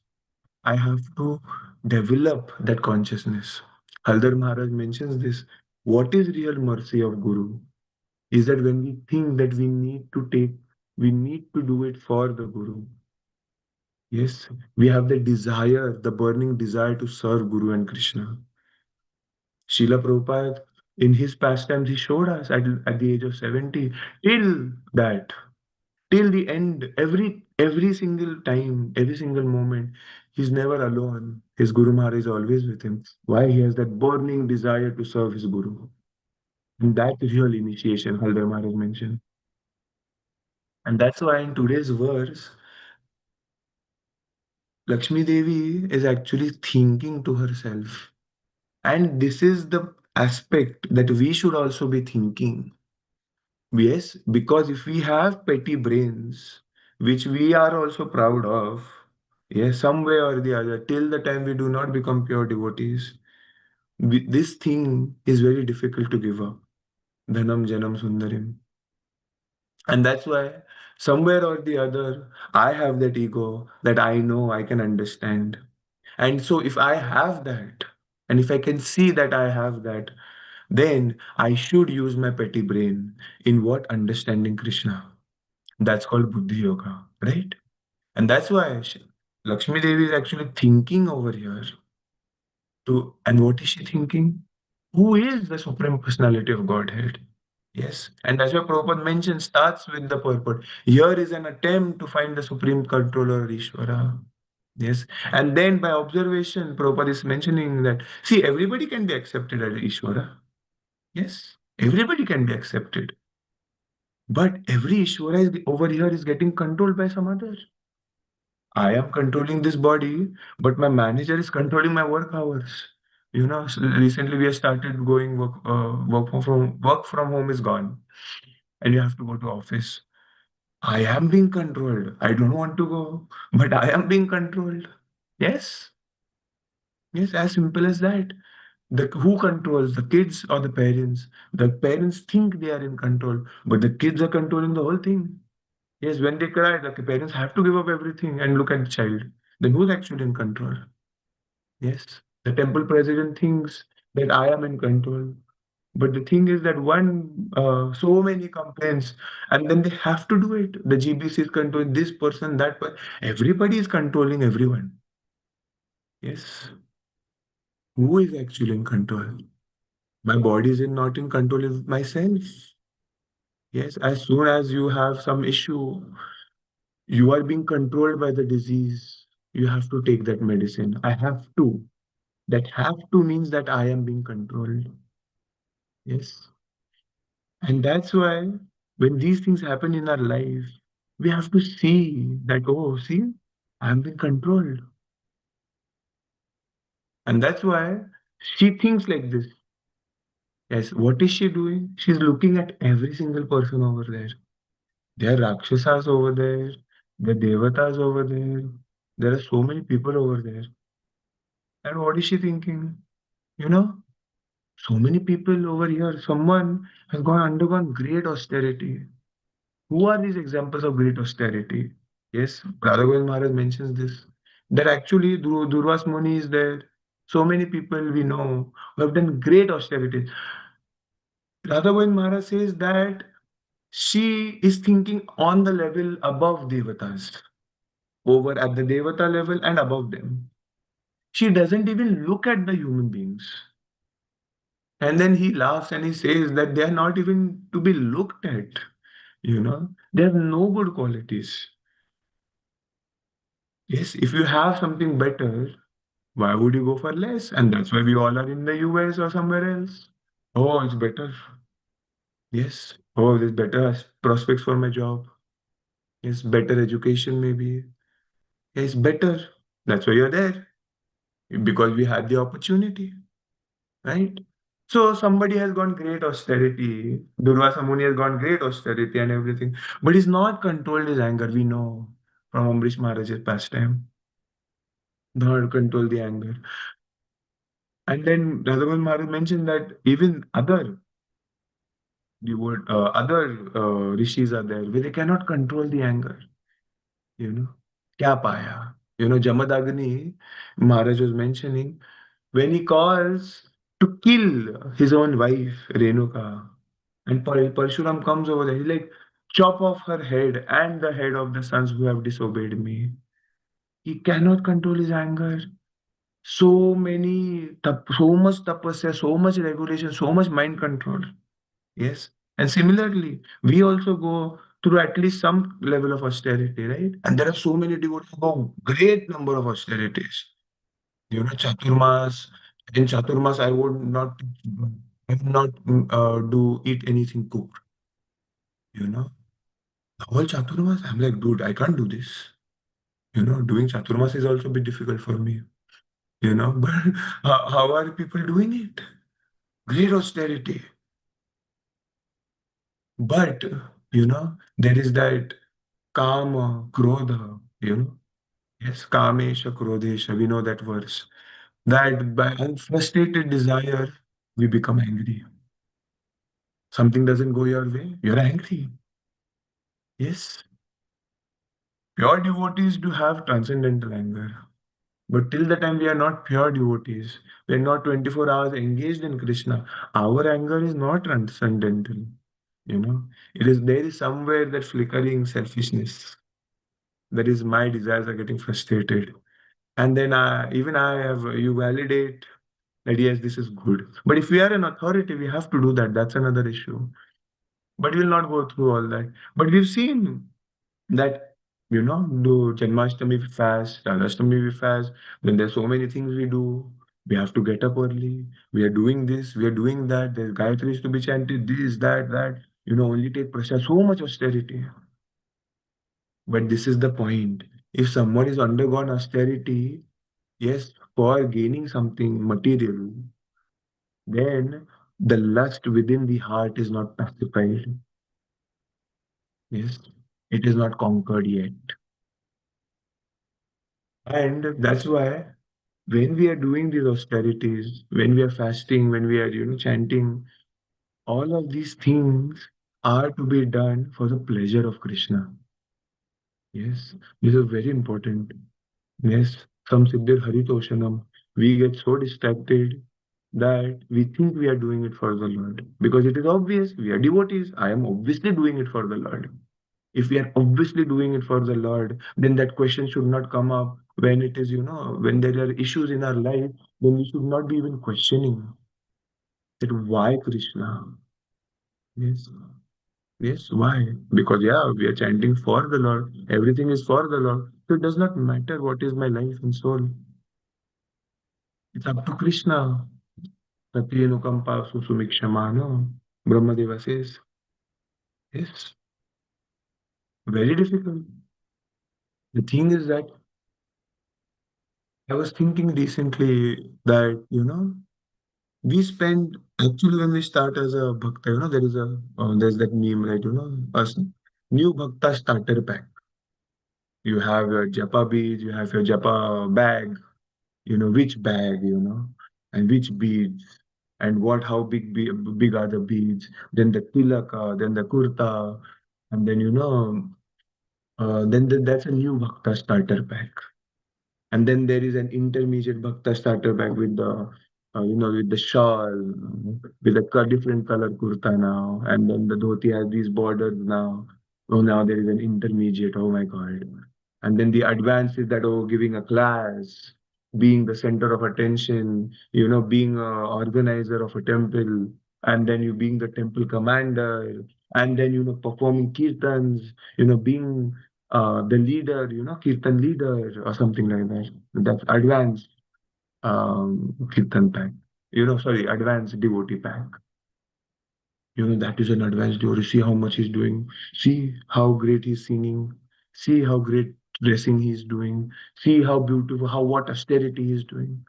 I have to develop that consciousness. Haldar Maharaj mentions this. What is real mercy of Guru? Is that when we think that we need to do it for the Guru. Yes, we have the desire, the burning desire to serve Guru and Krishna. Srila Prabhupada, in his pastimes, he showed us at the age of 70, till that, till the end, every single time, every single moment, he's never alone. His Guru Maharaj is always with him. Why? He has that burning desire to serve his Guru. And that real initiation, Halder Maharaj mentioned. And that's why in today's verse, Lakshmi Devi is actually thinking to herself. And this is the aspect that we should also be thinking. Yes, because if we have petty brains, which we are also proud of, yes, some way or the other, till the time we do not become pure devotees, this thing is very difficult to give up. Dhanam Janam Sundarim. And that's why somewhere or the other, I have that ego that I know I can understand. And so if I have that, and if I can see that I have that, then I should use my petty brain in what? Understanding Krishna. That's called Buddhi Yoga, right? And that's why Lakshmi Devi is actually thinking over here and what is she thinking? Who is the Supreme Personality of Godhead? Yes. And that's why Prabhupada mentions starts with the purport. Here is an attempt to find the Supreme Controller Ishvara. Yes. And then by observation, Prabhupada is mentioning that, see, everybody can be accepted as Ishvara. Yes. Everybody can be accepted. But every Ishvara over here is getting controlled by some other. I am controlling this body, but my manager is controlling my work hours. Recently we have started going work from home is gone, and you have to go to office. I am being controlled. I don't want to go, but I am being controlled. Yes, yes, as simple as that. Who controls the kids or the parents? The parents think they are in control, but the kids are controlling the whole thing. Yes, when they cry, the parents have to give up everything and look at the child. Then who's actually in control? Yes, the temple president thinks that I am in control. But the thing is that so many complaints, and then they have to do it. The GBC is controlling this person, that person. Everybody is controlling everyone. Yes. Who is actually in control? My body is not in control of myself. Yes. As soon as you have some issue, you are being controlled by the disease. You have to take that medicine. I have to. That have to means that I am being controlled. Yes. And that's why when these things happen in our life, we have to see that, oh, see, I'm being controlled. And that's why she thinks like this. Yes, what is she doing? She's looking at every single person over there. There are Rakshasas over there, there are Devatas over there. There are so many people over there. And what is she thinking? You know, so many people over here. Someone has undergone great austerity. Who are these examples of great austerity? Yes, Radha Govind Maharaj mentions this. That actually Durvas Muni is there. So many people we know who have done great austerities. Radha Govind Maharaj says that she is thinking on the level above Devatas, over at the Devata level and above them. She doesn't even look at the human beings. And then he laughs and he says that they are not even to be looked at. They have no good qualities. Yes, if you have something better, why would you go for less? And that's why we all are in the US or somewhere else. Oh, it's better. Yes. Oh, there's better prospects for my job. Yes, better education maybe. Yes, better. That's why you're there. Because we had the opportunity, right? So somebody has gone great austerity. Durvasa Muni has gone great austerity and everything. But he's not controlled his anger, we know from Amrish Maharaj's pastime. Not control the anger. And then Radhavan Maharaj mentioned that even other rishis are there where they cannot control the anger. Kya paya? Jamadagni, Maharaj was mentioning, when he calls to kill his own wife, Renuka, and Parshuram comes over there, he's like, chop off her head and the head of the sons who have disobeyed me. He cannot control his anger. So much tapasya, so much regulation, so much mind control. Yes. And similarly, we also go through at least some level of austerity, right? And there are so many devotees who go great number of austerities. Chaturmas. In Chaturmas, I would not do eat anything cooked. The whole Chaturmas, I'm like, dude, I can't do this. Doing Chaturmas is also a bit difficult for me. But how are people doing it? Great austerity. But, there is that kama, krodha, Yes, kamesha, krodesha, we know that verse. That by unfrustrated desire, we become angry. Something doesn't go your way, you're angry. Yes. Pure devotees do have transcendental anger. But till the time we are not pure devotees, we are not 24 hours engaged in Krishna, our anger is not transcendental. There is somewhere that flickering selfishness. That is my desires are getting frustrated. And then you validate that yes, this is good. But if we are an authority, we have to do that. That's another issue. But we'll not go through all that. But we've seen that, do Janmashtami we fast, Janmashtami we fast, then there's so many things we do. We have to get up early. We are doing this, we are doing that. There's Gayatri is to be chanted, this, that. Only take prasad, so much austerity. But this is the point. If someone is undergone austerity, yes, for gaining something material, then the lust within the heart is not pacified. Yes, it is not conquered yet. And that's why when we are doing these austerities, when we are fasting, when we are, chanting, all of these things are to be done for the pleasure of Krishna. Yes, this is very important. Yes, some Siddhir Haritoshanam, we get so distracted that we think we are doing it for the Lord. Because it is obvious, we are devotees. I am obviously doing it for the Lord. If we are obviously doing it for the Lord, then that question should not come up when it is, when there are issues in our life, then we should not be even questioning that why Krishna? Yes. Yes, why? Because yeah, we are chanting for the Lord. Everything is for the Lord. So it does not matter what is my life and soul. It's up to Krishna. Tatyenukampa susumikshama, Brahmadeva says. Yes, very difficult. The thing is that I was thinking recently that, we spend actually when we start as a bhakta, there's that meme, right? A new bhakta starter pack. You have your japa beads, you have your japa bag, which bag, and which beads, and how big are the beads, then the tilaka, then the kurta, and then, that's a new bhakta starter pack. And then there is an intermediate bhakta starter pack with with the shawl, with a different color kurta now, and then the dhoti has these borders now. Oh, now there is an intermediate. Oh my God! And then the advanced is that giving a class, being the center of attention, being a organizer of a temple, and then you being the temple commander, and then performing kirtans, being the leader, kirtan leader or something like that. That's advanced kirtan pack. Sorry, advanced devotee pack. That is an advanced devotee. See how much he's doing. See how great he's singing. See how great dressing he's doing. See how beautiful, what austerity he's doing.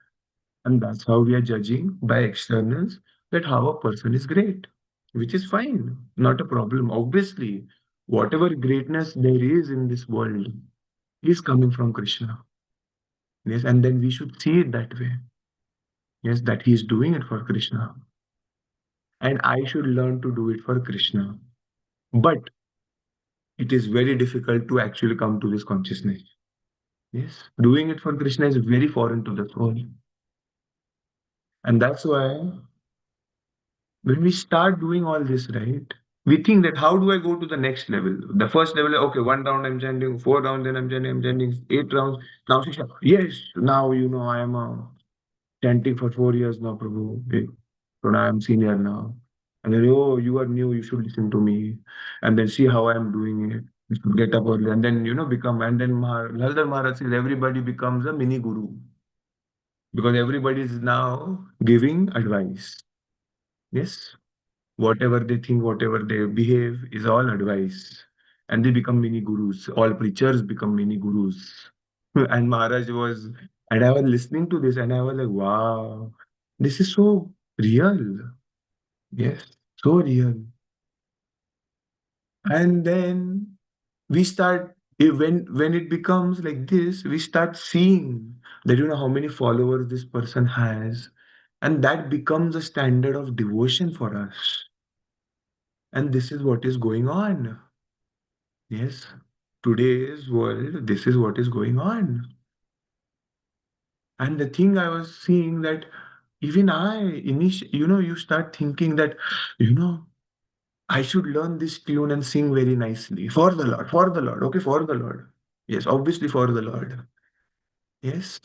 And that's how we are judging by externals that how a person is great, which is fine, not a problem. Obviously, whatever greatness there is in this world is coming from Krishna. Yes, and then we should see it that way. Yes, that he is doing it for Krishna. And I should learn to do it for Krishna. But it is very difficult to actually come to this consciousness. Yes, doing it for Krishna is very foreign to the soul. And that's why when we start doing all this, right, We think that how do I go to the next level? The first level, okay, 1 round I'm chanting, 4 rounds, then I'm chanting 8 rounds. Now 6 rounds. Yes, now I am chanting for 4 years now, Prabhu. Hey, so now I'm senior now. And then, oh, you are new, you should listen to me. And then see how I'm doing it. You should get up early. And then, become, and then Laldar Maharaj says everybody becomes a mini guru. Because everybody is now giving advice. Yes? Whatever they think, whatever they behave is all advice. And they become mini gurus. All preachers become mini gurus. And Maharaj was, and I was listening to this and I was like, wow, this is so real. Yes, so real. And then we start, when it becomes like this, we start seeing that how many followers this person has. And that becomes a standard of devotion for us. And this is what is going on. Yes, today's world, this is what is going on. And the thing I was seeing that even you start thinking that, I should learn this tune and sing very nicely for the Lord, okay, for the Lord. Yes, obviously for the Lord. Yes.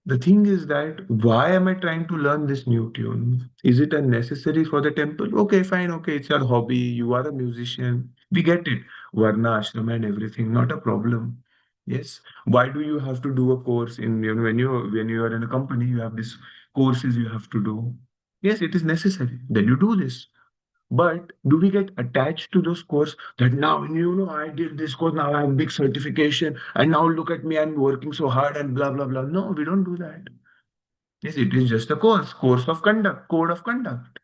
The thing is that why am I trying to learn this new tune? Is it unnecessary for the temple? Okay, fine, okay, it's your hobby, you are a musician. We get it. Varna, ashrama, and everything, not a problem. Yes. Why do you have to do a course in when you are in a company, you have these courses you have to do? Yes, it is necessary. Then you do this. But do we get attached to those courses that now, I did this course, now I have big certification, and now look at me, I'm working so hard and blah, blah, blah. No, we don't do that. Yes, it is just a course of conduct, code of conduct.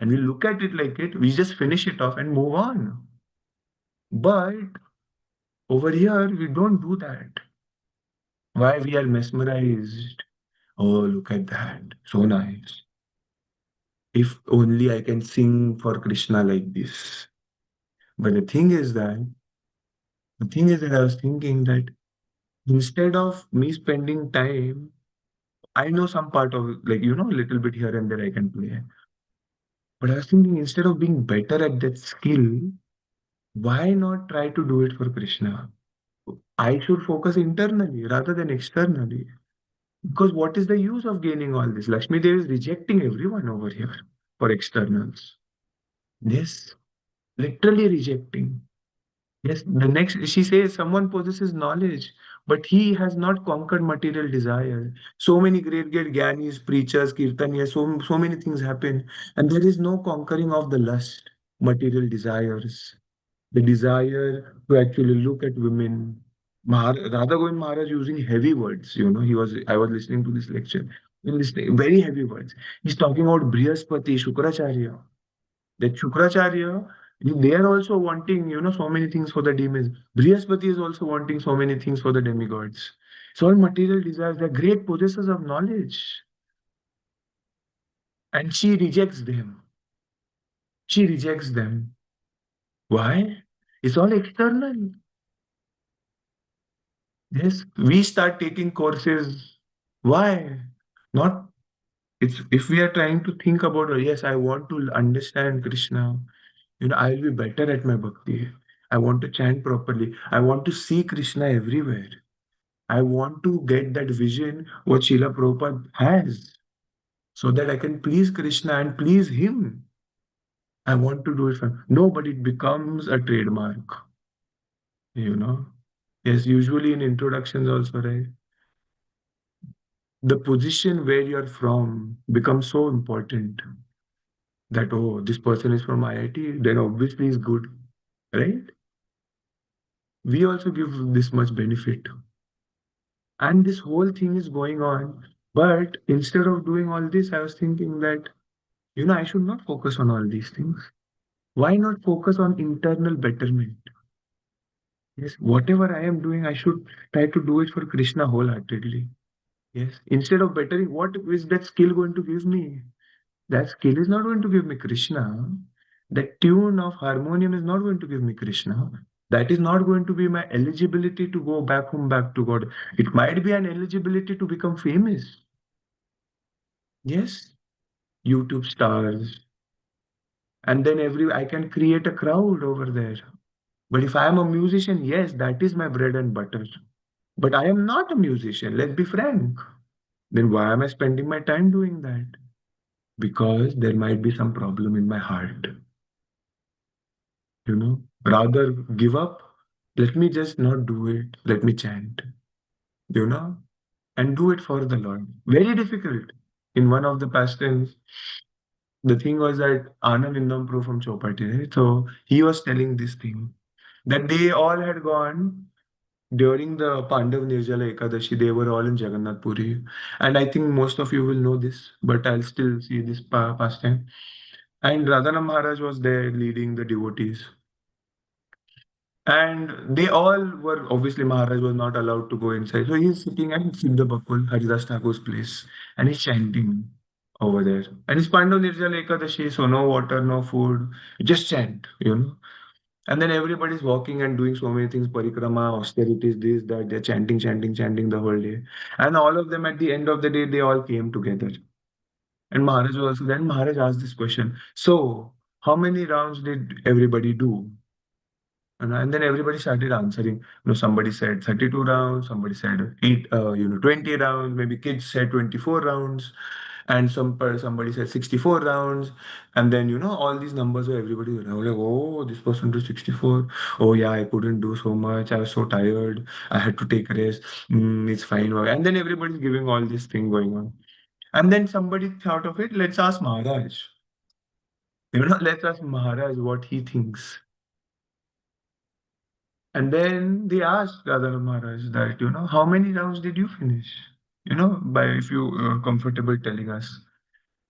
And we look at it like it, we just finish it off and move on. But over here, we don't do that. Why we are mesmerized? Oh, look at that. So nice. If only I can sing for Krishna like this. But the thing is that I was thinking that instead of me spending time, I know some part of a little bit here and there I can play. But I was thinking instead of being better at that skill, why not try to do it for Krishna? I should focus internally rather than externally. Because what is the use of gaining all this? Lakshmi Devi is rejecting everyone over here for externals. Yes, literally rejecting. Yes, the next, she says, someone possesses knowledge, but he has not conquered material desire. So many great Gyanis, preachers, Kirtanias, so many things happen, and there is no conquering of the lust, material desires, the desire to actually look at women. Radha Govind Maharaj using heavy words, I was listening to this lecture, very heavy words. He's talking about Brihaspati, Shukracharya, that Shukracharya, they are also wanting, so many things for the demons. Brihaspati is also wanting so many things for the demigods. It's all material desires. They're great possessors of knowledge. And she rejects them. She rejects them. Why? It's all external. Yes, we start taking courses. Why? Not, it's if we are trying to think about, oh, yes, I want to understand Krishna. I'll be better at my bhakti. I want to chant properly. I want to see Krishna everywhere. I want to get that vision what Srila Prabhupada has so that I can please Krishna and please him. I want to do it for no, but it becomes a trademark, you know. Yes, usually in introductions also, right? The position where you're from becomes so important that, oh, this person is from IIT, then obviously is good, right? We also give this much benefit. And this whole thing is going on. But instead of doing all this, I was thinking that, I should not focus on all these things. Why not focus on internal betterment? Yes, whatever I am doing, I should try to do it for Krishna wholeheartedly. Yes, instead of bettering, what is that skill going to give me? That skill is not going to give me Krishna. That tune of harmonium is not going to give me Krishna. That is not going to be my eligibility to go back home, back to God. It might be an eligibility to become famous. Yes, YouTube stars, And then I can create a crowd over there. But if I am a musician, yes, that is my bread and butter. But I am not a musician, let's be frank. Then why am I spending my time doing that? Because there might be some problem in my heart. Rather give up, let me just not do it, let me chant, you know, and do it for the Lord. Very difficult. In one of the pastimes, the thing was that Anand Indam Pro from Chopati, right? So he was telling this thing that they all had gone during the Pandav Nirjala Ekadashi, they were all in Jagannath Puri. And I think most of you will know this, but I'll still see this pastime. And Radhana Maharaj was there leading the devotees. And they all were, obviously, Maharaj was not allowed to go inside. So he's sitting at Siddha Bakul, Haridas Thakur's place, and he's chanting over there. And it's Pandav Nirjala Ekadashi, so no water, no food, just chant. And then everybody's walking and doing so many things, parikrama, austerities, this, that, they're chanting, chanting, chanting the whole day. And all of them at the end of the day, they all came together. And Maharaj was also then Maharaj asked this question. So, how many rounds did everybody do? And then everybody started answering. Somebody said 32 rounds, somebody said 20 rounds, maybe kids said 24 rounds, and somebody said 64 rounds. And then, all these numbers were everybody were like, oh, this person did 64. Oh, yeah, I couldn't do so much. I was so tired. I had to take rest. It's fine. And then everybody's giving all this thing going on. And then somebody thought of it, let's ask Maharaj. Let's ask Maharaj what he thinks. And then they asked Radha Maharaj that, how many rounds did you finish? By if you are comfortable telling us.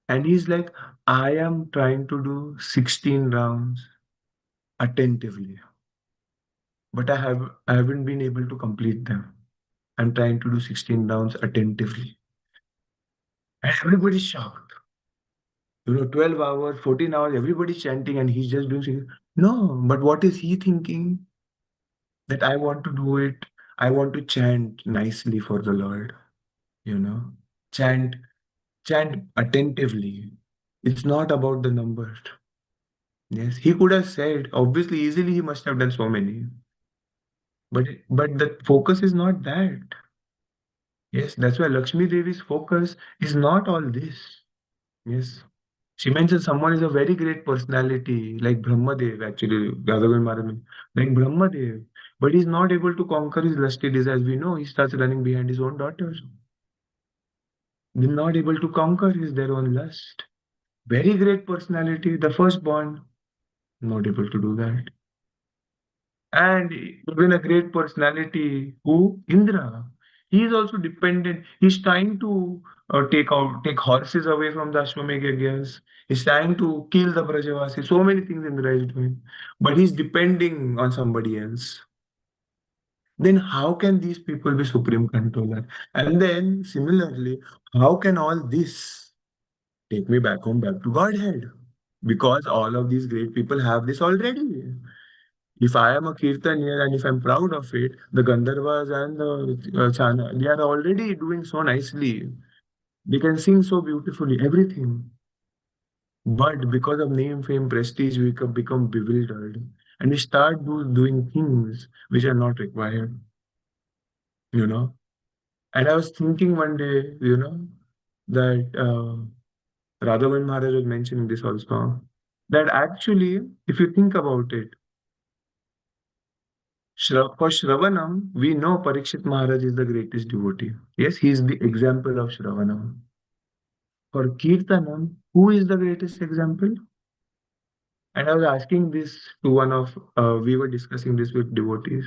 And he's like, I am trying to do 16 rounds attentively, but I haven't been able to complete them. I'm trying to do 16 rounds attentively. And everybody's shocked. 12 hours, 14 hours, everybody's chanting and he's just doing 16. No, but what is he thinking? That I want to do it. I want to chant nicely for the Lord. Chant attentively. It's not about the numbers. Yes, he could have said, obviously, easily he must have done so many. But the focus is not that. Yes, that's why Lakshmi Devi's focus is not all this. Yes. She mentions someone is a very great personality, like Brahmadev, actually, Radhagovind Maharaj, like Brahmadev. But he's not able to conquer his lusty desires. We know he starts running behind his own daughters. They're not able to conquer their own lust. Very great personality, the firstborn, not able to do that. And even a great personality, who? Indra. He is also dependent. He's trying to take horses away from the Ashwamedh Yagyas. He's trying to kill the Brajavasi. So many things Indra is doing. But he's depending on somebody else. Then how can these people be supreme controller? And then similarly, how can all this take me back home, back to Godhead? Because all of these great people have this already. If I am a Kirtaniya and if I'm proud of it, the Gandharvas and the Chana, they are already doing so nicely. They can sing so beautifully, everything. But because of name, fame, prestige, we become bewildered. And we start doing things which are not required. And I was thinking one day, that Radhavan Maharaj was mentioning this also, that actually, if you think about it, for Shravanam, we know Parikshit Maharaj is the greatest devotee. Yes, he is the example of Shravanam. For Kirtanam, who is the greatest example? And I was asking this to we were discussing this with devotees.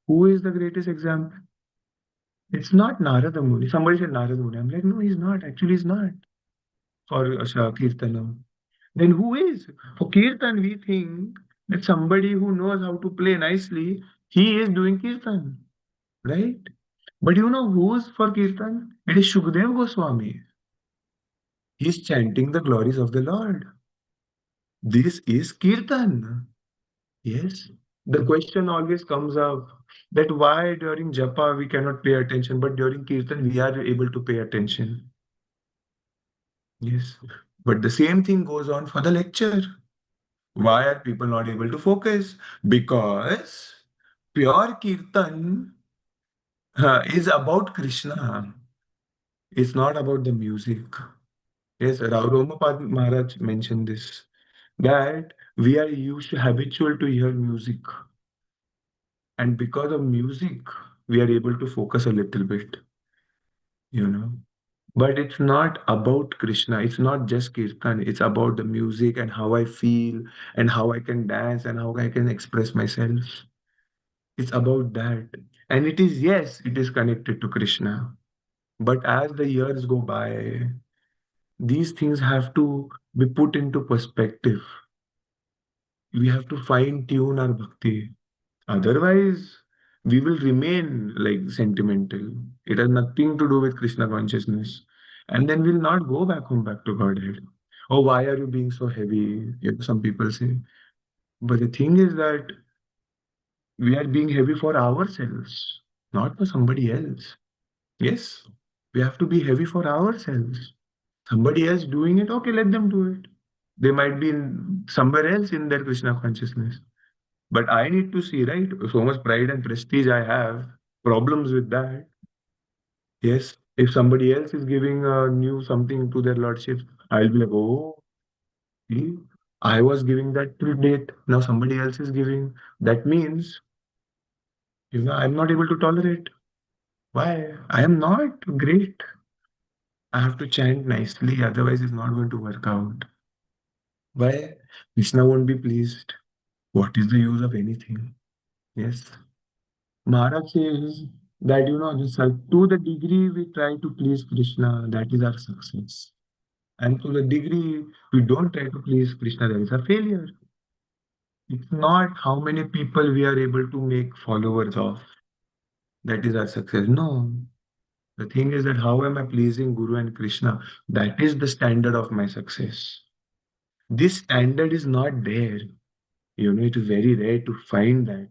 Who is the greatest example? It's not Narada Muni. Somebody said Narada Muni. I'm like, no, he's not. Actually, he's not. For Kirtanam. Then who is? For Kirtan, we think that somebody who knows how to play nicely, he is doing Kirtan. Right? But you know who's for Kirtan? It is Shukdev Goswami. He's chanting the glories of the Lord. This is Kirtan. Yes. The question always comes up that why during Japa we cannot pay attention, but during Kirtan we are able to pay attention. Yes. But the same thing goes on for the lecture. Why are people not able to focus? Because pure kirtan is about Krishna. It's not about the music. Yes, Ramapad Maharaj mentioned this, that we are used habitual to hear music. And because of music, we are able to focus a little bit, you know. But it's not about Krishna. It's not just Kirtan. It's about the music and how I feel and how I can dance and how I can express myself. It's about that. And it is, yes, it is connected to Krishna. But as the years go by, these things have to be put into perspective. We have to fine tune our bhakti. Otherwise, we will remain like sentimental. It has nothing to do with Krishna consciousness. And then we'll not go back home, back to Godhead. Oh, why are you being so heavy? Some people say. But the thing is that we are being heavy for ourselves, not for somebody else. Yes, we have to be heavy for ourselves. Somebody else doing it, okay, let them do it. They might be in somewhere else in their Krishna consciousness. But I need to see, right? So much pride and prestige I have, problems with that. Yes, if somebody else is giving a new something to their lordship, I'll be like, oh, see, I was giving that till date. Now somebody else is giving. That means, I'm not able to tolerate. Why? I am not great. I have to chant nicely, otherwise it's not going to work out. Why? Krishna won't be pleased. What is the use of anything? Yes. Maharaj says that, to the degree we try to please Krishna, that is our success. And to the degree we don't try to please Krishna, that is a failure. It's not how many people we are able to make followers of. That is our success. No. The thing is that how am I pleasing Guru and Krishna? That is the standard of my success. This standard is not there. It is very rare to find that.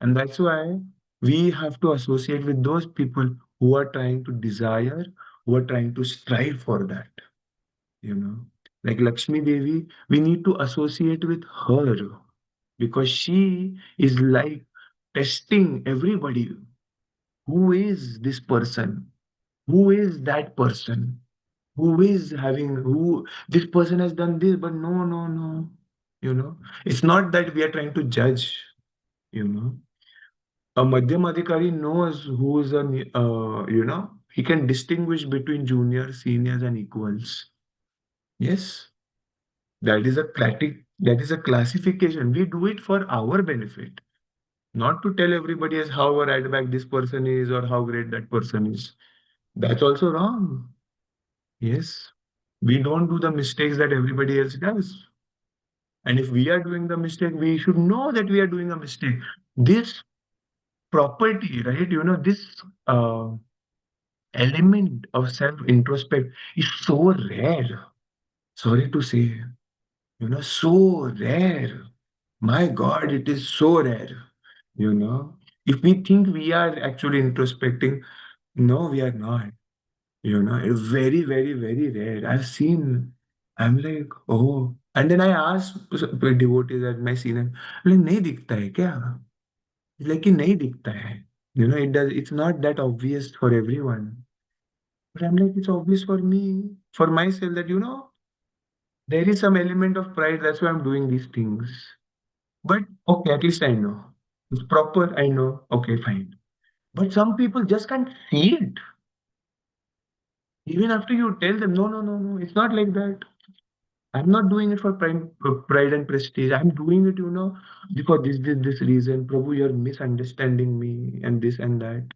And that's why we have to associate with those people who are trying to desire, who are trying to strive for that. Like Lakshmi Devi, we need to associate with her because she is like testing everybody. Who is this person? Who is that person? Who this person has done this, but no, no, no. It's not that we are trying to judge, you know. A Madhyam Adhikari knows who is he can distinguish between juniors, seniors, and equals. Yes, that is a classification. We do it for our benefit, not to tell everybody as how right back this person is or how great that person is. That's also wrong. Yes, we don't do the mistakes that everybody else does. And if we are doing the mistake, we should know that we are doing a mistake. This property, right? This element of self introspect is so rare. Sorry to say, so rare. My God, it is so rare. If we think we are actually introspecting, no, we are not. It's very, very, very rare. I'm like, oh. And then I asked devotees at my senior, like, नहीं दिखता है क्या? Like, कि नहीं दिखता है. It's not that obvious for everyone. But I'm like, it's obvious for me, for myself, that, there is some element of pride. That's why I'm doing these things. But okay, at least I know. It's proper, I know. Okay, fine. But some people just can't see it. Even after you tell them, no, no, no, no, it's not like that. I'm not doing it for pride and prestige. I'm doing it, because this reason. Prabhu, you're misunderstanding me and this and that.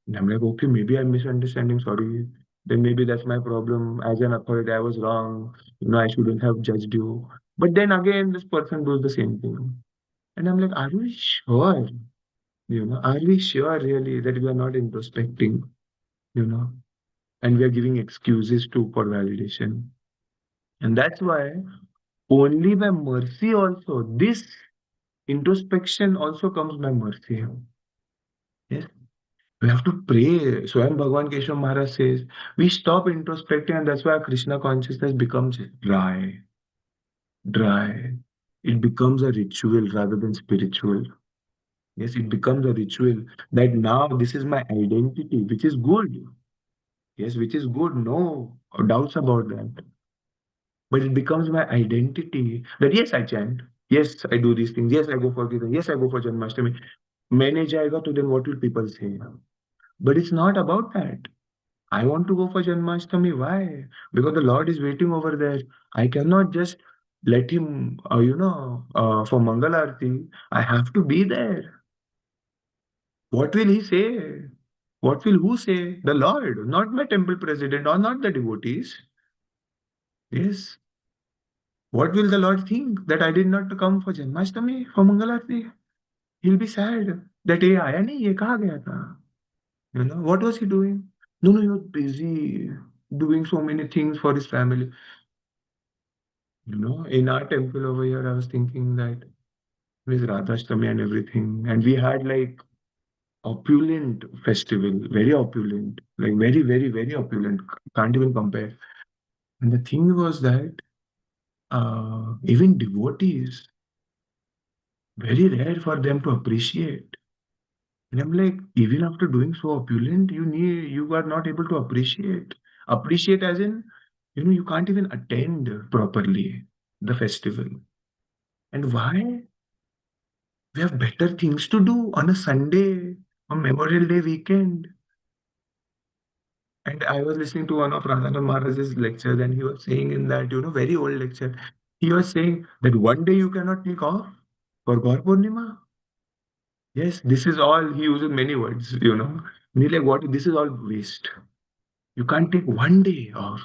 And I'm like, okay, maybe I'm misunderstanding. Sorry. Then maybe that's my problem. As an authority, I was wrong. I shouldn't have judged you. But then again, this person does the same thing. And I'm like, are we sure? Are we sure really that we are not introspecting? And we are giving excuses for validation. And that's why only by mercy also, this introspection also comes by mercy. Yes. We have to pray. Swayam Bhagavan Keshav Maharaj says, we stop introspecting, and that's why Krishna consciousness becomes dry. Dry. it becomes a ritual rather than spiritual. Yes, it becomes a ritual that now this is my identity, which is good. Yes, which is good. No doubts about that. But it becomes my identity that yes, I chant. Yes, I do these things. Yes, I go for Kirtan. Yes, I go for Janmashtami. Maine jayega to then what will people say? But it's not about that. I want to go for Janmashtami. Why? Because the Lord is waiting over there. I cannot just let him, for Mangal Aarti. I have to be there. What will he say? What will who say? The Lord, not my temple president or not the devotees. Yes. What will the Lord think that I did not come for Janmashtami, for Mangal Aarti? He'll be sad that ye aaya nahi, ye kaha gaya tha? What was he doing? No, he was busy doing so many things for his family. In our temple over here, I was thinking that with Radhashtami and everything, and we had like opulent festival, very opulent, like very, very, very opulent. Can't even compare. And the thing was that even devotees, very rare for them to appreciate. And I'm like, even after doing so opulent, you are not able to appreciate. Appreciate as in, you can't even attend properly the festival. And why? We have better things to do on a Sunday, on Memorial Day weekend. And I was listening to one of Radhana Maharaj's lectures, and he was saying in that, very old lecture, he was saying that one day you cannot take off for Gaur Purnima. Yes, this is all, he uses many words. And he's like, what? This is all waste. You can't take one day off.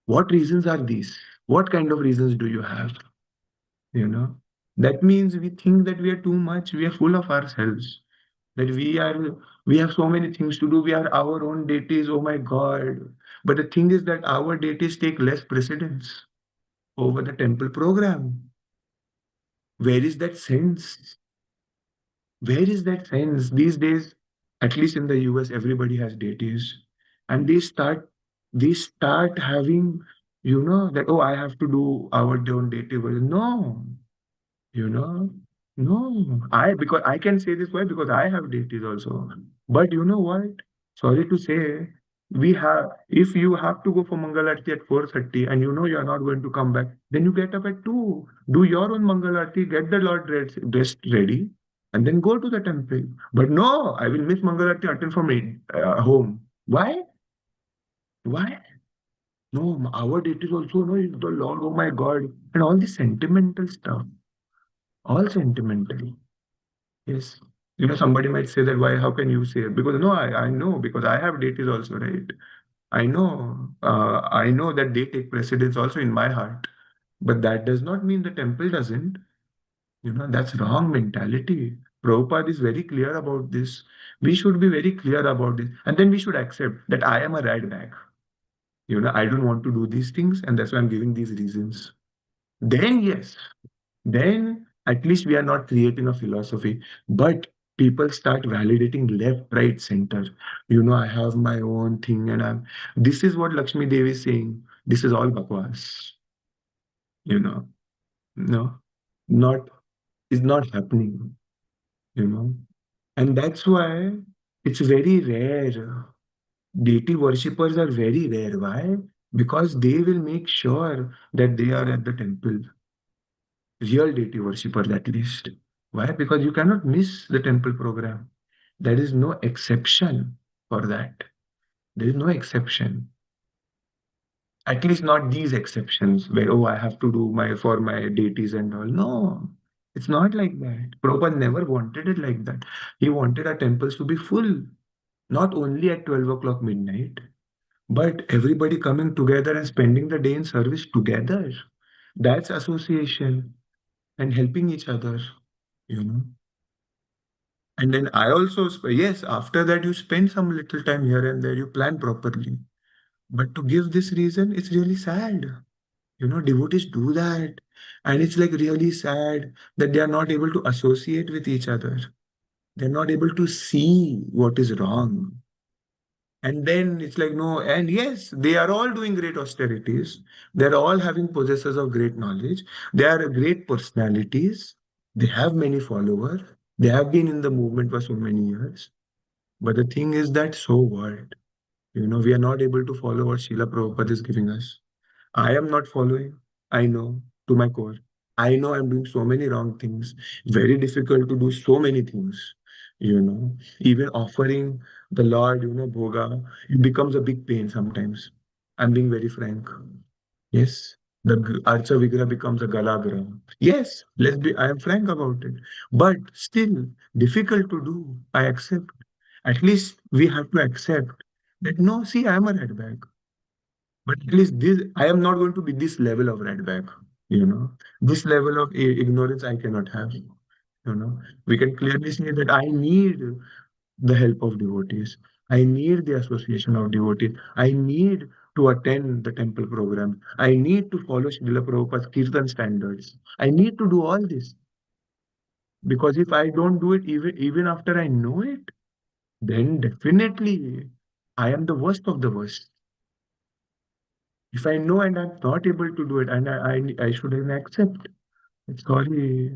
What reasons are these? What kind of reasons do you have? That means we think that we are too much, we are full of ourselves. That we have so many things to do, we are our own deities, oh my God. But the thing is that our deities take less precedence over the temple program. Where is that sense? Where is that sense? These days, at least in the US, everybody has deities. And they start having, that, oh, I have to do our own deity version. No, you know, no. Because I can say this why? Because I have deities also. But you know what? Sorry to say, if you have to go for Mangalarti at 4:30 and you are not going to come back, then you get up at 2. Do your own Mangalarti, get the Lord dressed ready, and then go to the temple. But no, I will miss Mangalarti attend from home. Why? Why? No, our deities also know is the Lord, oh my God, and all this sentimental stuff, all sentimental. Yes. Somebody might say that, why, how can you say it? Because no, I know, because I have deities also, right? I know that they take precedence also in my heart. But that does not mean the temple doesn't. That's wrong mentality. Prabhupada is very clear about this. We should be very clear about this. And then we should accept that I am a rat bag. I don't want to do these things, and that's why I'm giving these reasons. Then, yes, then at least we are not creating a philosophy. But people start validating left, right, center. I have my own thing, and this is what Lakshmi Devi is saying. This is all bakwas. You know, no, not is not happening. You know, and that's why it's very rare. Deity worshippers are very rare. Why? Because they will make sure that they are at the temple. Real deity worshippers, at least. Why? Because you cannot miss the temple program. There is no exception for that. There is no exception. At least not these exceptions where, oh, I have to do for my deities and all. No, it's not like that. Prabhupada never wanted it like that. He wanted our temples to be full, not only at 12 o'clock midnight, but everybody coming together and spending the day in service together. That's association and helping each other, you know. And then I also, yes, after that, you spend some little time here and there, you plan properly. But to give this reason, it's really sad. Devotees do that. And it's like really sad that they are not able to associate with each other. They're not able to see what is wrong. And then it's like, no, and yes, they are all doing great austerities. They're all having possessors of great knowledge. They are great personalities. They have many followers. They have been in the movement for so many years. But the thing is that, so what? We are not able to follow what Srila Prabhupada is giving us. I am not following. I know to my core. I know I'm doing so many wrong things. Very difficult to do so many things. Even offering the Lord, bhoga, it becomes a big pain sometimes. I'm being very frank. Yes. The Archa Vigra becomes a Galagra. Yes, I am frank about it. But still, difficult to do. I accept. At least we have to accept that no, see, I am a red bag. But at least this, I am not going to be this level of red bag. This level of ignorance I cannot have. We can clearly see that I need the help of devotees. I need the association of devotees. I need to attend the temple program. I need to follow Srila Prabhupada's Kirtan standards. I need to do all this. Because if I don't do it, even after I know it, then definitely I am the worst of the worst. If I know and I'm not able to do it, and I shouldn't accept. Sorry,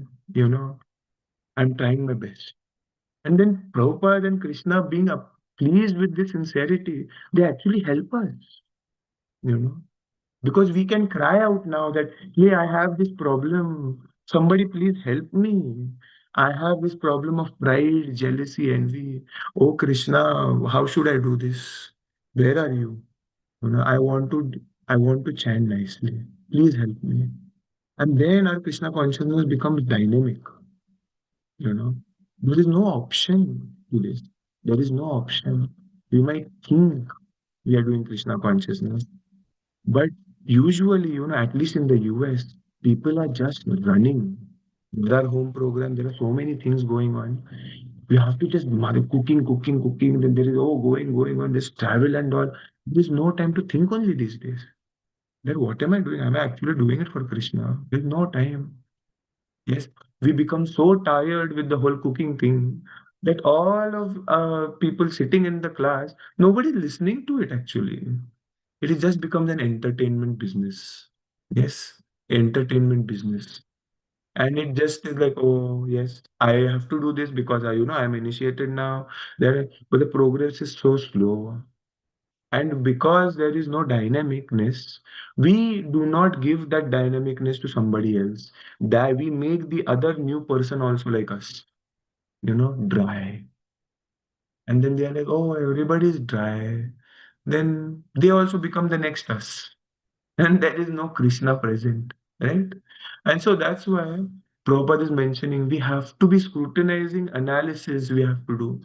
I'm trying my best. And then Prabhupada and Krishna being pleased with this sincerity, they actually help us, you know, because we can cry out now that, hey, I have this problem. Somebody please help me. I have this problem of pride, jealousy, envy. Oh, Krishna, how should I do this? Where are you? I want to chant nicely. Please help me. And then our Krishna consciousness becomes dynamic. You know, there is no option to this. There is no option. We might think we are doing Krishna consciousness, but usually, at least in the US, people are just running. There are home programs, there are so many things going on. We have to just cooking, cooking, cooking. Then there is going on. This travel and all. There's no time to think only these days. Then what am I doing? Am I actually doing it for Krishna? There's no time. Yes, we become so tired with the whole cooking thing that all of people sitting in the class, nobody listening to it actually. It is just becomes an entertainment business. Yes, entertainment business. And it just is like, oh yes, I have to do this because I'm initiated now. But the progress is so slow. And because there is no dynamicness, we do not give that dynamicness to somebody else. That we make the other new person also like us, dry. And then they are like, oh, everybody is dry. Then they also become the next us. And there is no Krishna present, right? And so that's why Prabhupada is mentioning we have to be scrutinizing analysis we have to do.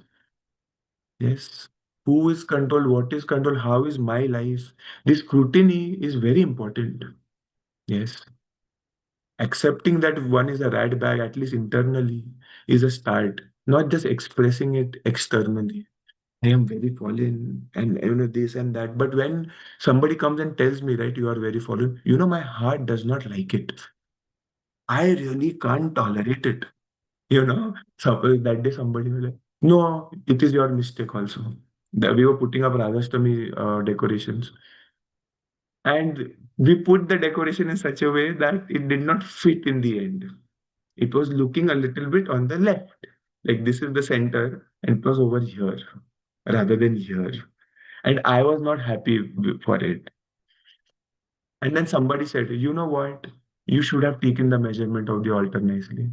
Yes. Who is controlled? What is controlled? How is my life? This scrutiny is very important. Yes. Accepting that one is a rat bag, at least internally, is a start, not just expressing it externally. I am very fallen and this and that. But when somebody comes and tells me, right, you are very fallen, my heart does not like it. I really can't tolerate it. Suppose that day somebody was like, no, it is your mistake also. That we were putting up Radhashtami decorations. And we put the decoration in such a way that it did not fit in the end. It was looking a little bit on the left. Like this is the center and it was over here rather than here. And I was not happy for it. And then somebody said, you know what? You should have taken the measurement of the altar nicely.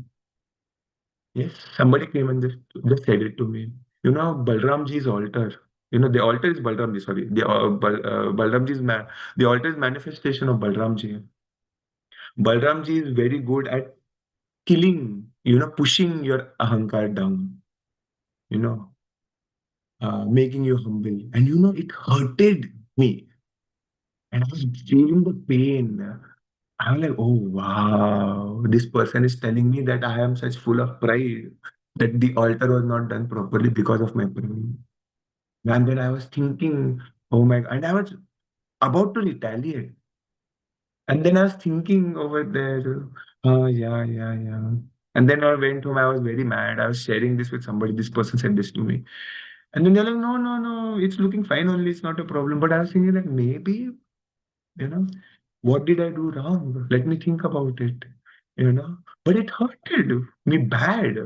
Yes, somebody came and just said it to me. Balramji's altar. The altar is Balramji, sorry. Balramji's the altar is manifestation of Balramji. Balramji is very good at killing, pushing your ahankar down, you know, making you humble. And it hurted me. And I was feeling the pain. I'm like, oh wow, this person is telling me that I am such full of pride that the altar was not done properly because of my pride. And then I was thinking, oh my God, and I was about to retaliate. And then I was thinking over there, oh yeah, yeah, yeah. And then I went home, I was very mad. I was sharing this with somebody. This person said this to me. And then they're like, no, no, no, it's looking fine only, it's not a problem. But I was thinking like maybe, you know, what did I do wrong? Let me think about it, you know. But it hurted me bad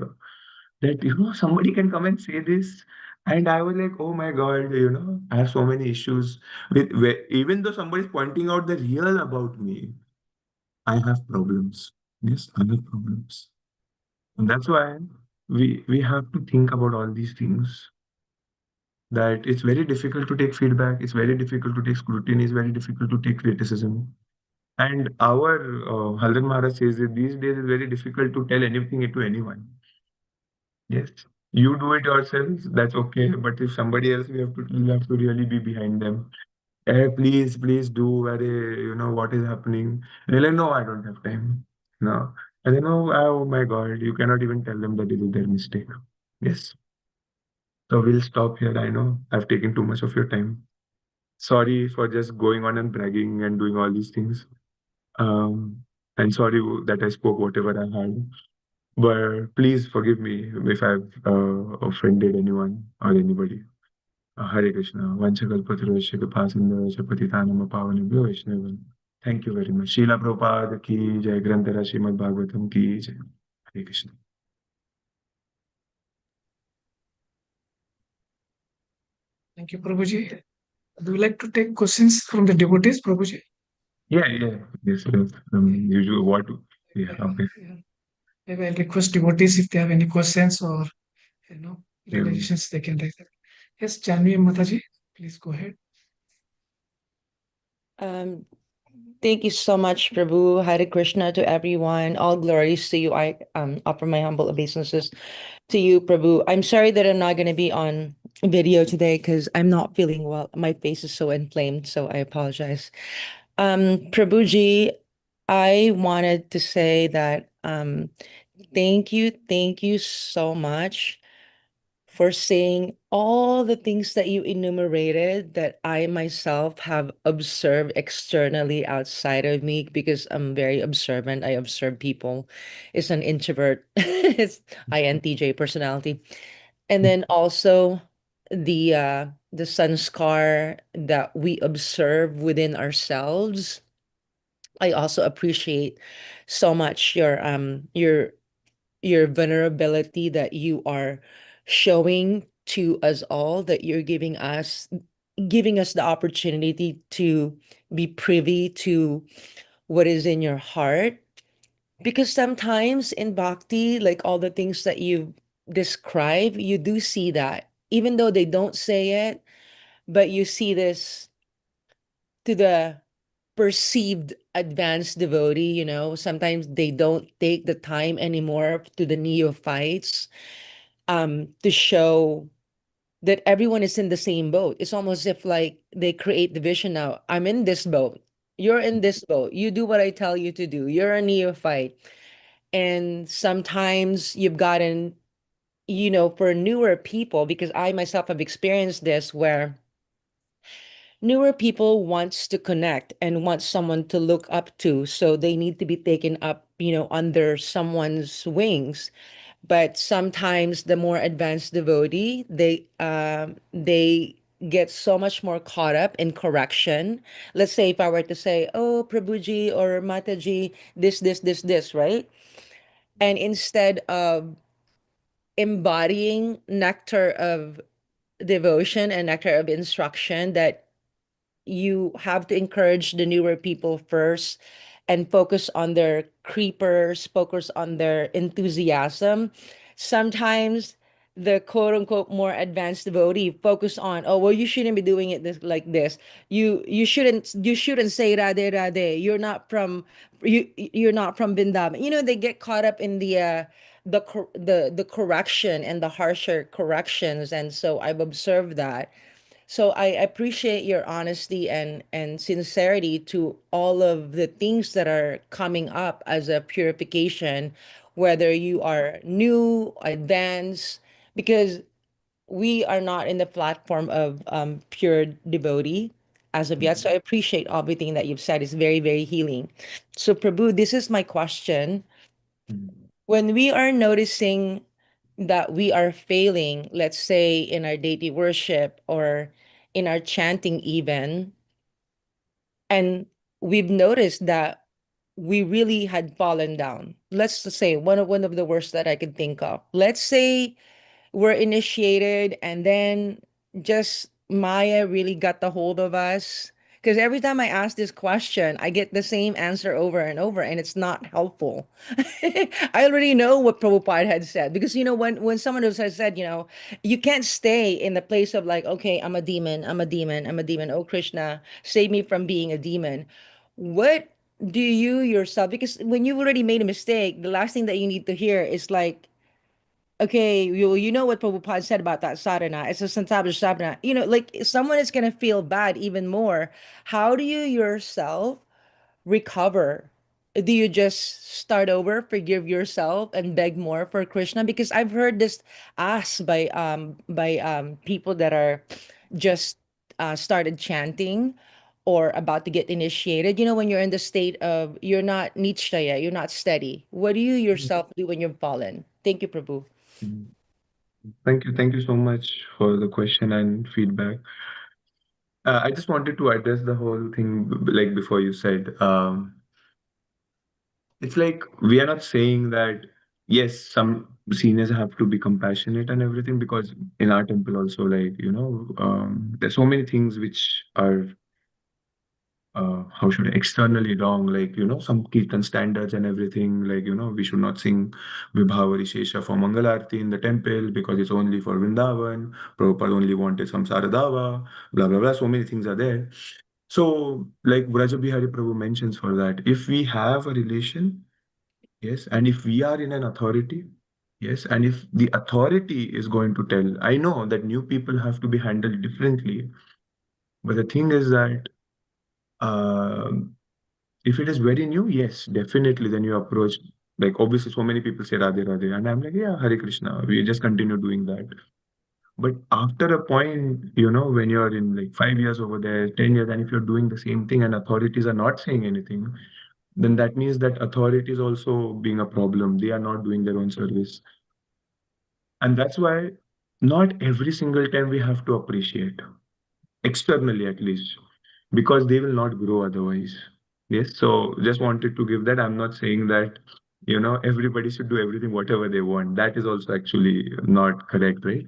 that, somebody can come and say this. And I was like, oh my God, I have so many issues even though somebody's pointing out the real about me, I have problems. Yes, I have problems. And that's why we have to think about all these things. That it's very difficult to take feedback, it's very difficult to take scrutiny, it's very difficult to take criticism. And our Haldan Maharaj says that these days it's very difficult to tell anything to anyone. Yes, you do it yourself, that's okay. But if somebody else, you have to really be behind them. Please, please do. What is happening? And they're like, no, I don't have time. No. And then, oh my God, you cannot even tell them that it is their mistake. Yes. So we'll stop here. I know I've taken too much of your time. Sorry for just going on and bragging and doing all these things. Um, and sorry that I spoke whatever I had. But please forgive me if I've offended anyone or anybody. Hare Krishna. Vanchakalpatarusha Kripasindhavasya Patitanam Pavanebhyo Vaishnavim. Thank you very much. Srila Prabhupada ki jai. Grantara Srimad Bhagavatam ki jai. Hare Krishna. Thank you, Prabhuji. Would you like to take questions from the devotees, Prabhuji? Yeah, yeah. Yes, yes. Usually what? Yeah, okay. Yeah. Maybe I'll request devotees if they have any questions or Yeah. realizations they can raise. Yes, Janvi Mataji, please go ahead. Um, Thank you so much, Prabhu. Hare Krishna to everyone. All glories to you. I offer my humble obeisances to you, Prabhu. I'm sorry that I'm not going to be on video today because I'm not feeling well. My face is so inflamed, so I apologize. Prabhuji, I wanted to say that thank you so much for saying all the things that you enumerated that I myself have observed externally outside of me because I'm very observant. I observe people. It's an introvert. It's INTJ personality. And then also the sanskar that we observe within ourselves. I also appreciate so much your vulnerability that you are showing to us all, that you're giving us the opportunity to be privy to what is in your heart. Because sometimes in bhakti, like all the things that you describe, you do see that even though they don't say it, but you see this to the perceived advanced devotee. Sometimes they don't take the time anymore to the neophytes to show that everyone is in the same boat. It's almost if like they create division now. I'm in this boat. You're in this boat. You do what I tell you to do. You're a neophyte. And sometimes you've gotten, for newer people, because I myself have experienced this where newer people wants to connect and wants someone to look up to. So they need to be taken up, under someone's wings. But sometimes the more advanced devotee, they get so much more caught up in correction. Let's say if I were to say, oh, Prabhuji or Mataji, this, right? And instead of embodying nectar of devotion and nectar of instruction, that you have to encourage the newer people first and focus on their creepers, focus on their enthusiasm. Sometimes the quote unquote more advanced devotee focus on, oh well, you shouldn't be doing it like this. You shouldn't say Radhe Radhe. You're not from Vrindavan. They get caught up in the correction and the harsher corrections. And so I've observed that. So I appreciate your honesty and sincerity to all of the things that are coming up as a purification, whether you are new, advanced, because we are not in the platform of pure devotee as of yet. So I appreciate everything that you've said. It's very, very healing. So Prabhu, this is my question. When we are noticing that we are failing, let's say in our deity worship or in our chanting even, and we've noticed that we really had fallen down. Let's just say one of the worst that I could think of. Let's say we're initiated and then just Maya really got the hold of us. Because every time I ask this question, I get the same answer over and over, and it's not helpful. I already know what Prabhupada had said. Because, when someone else has said, you can't stay in the place of like, okay, I'm a demon, I'm a demon, I'm a demon. Oh, Krishna, save me from being a demon. What do you yourself, because when you've already made a mistake, the last thing that you need to hear is like, okay, you know what Prabhupada said about that sadhana. It's a santabha sadhana. Like someone is gonna feel bad even more. How do you yourself recover? Do you just start over, forgive yourself, and beg more for Krishna? Because I've heard this asked by people that are just started chanting or about to get initiated. When you're in the state of you're not nichaya, you're not steady. What do you yourself do when you've fallen? Thank you, Prabhu. Mm. Thank you so much for the question and feedback. I just wanted to address the whole thing, like before you said, it's like we are not saying that, yes, some seniors have to be compassionate and everything, because in our temple also, like, there's so many things which are how should I, externally wrong, like, some Kirtan standards and everything, like, we should not sing Vibhavari Shesha for Mangal Arati in the temple because it's only for Vrindavan. Prabhupada only wanted some Saradava, blah, blah, blah. So many things are there. So, like Vraja Bihari Prabhu mentions for that, if we have a relation, yes, and if we are in an authority, yes, and if the authority is going to tell, I know that new people have to be handled differently, but the thing is that, um if it is very new, yes, definitely. Then you approach, like, obviously, so many people say Radhe Radhe, and I'm like, yeah, Hare Krishna. We just continue doing that. But after a point, when you're in like 5 years over there, 10 years, and if you're doing the same thing and authorities are not saying anything, then that means that authorities also being a problem. They are not doing their own service. And that's why not every single time we have to appreciate, externally at least, because they will not grow otherwise. Yes, so just wanted to give that. I'm not saying that, everybody should do everything whatever they want. That is also actually not correct, right?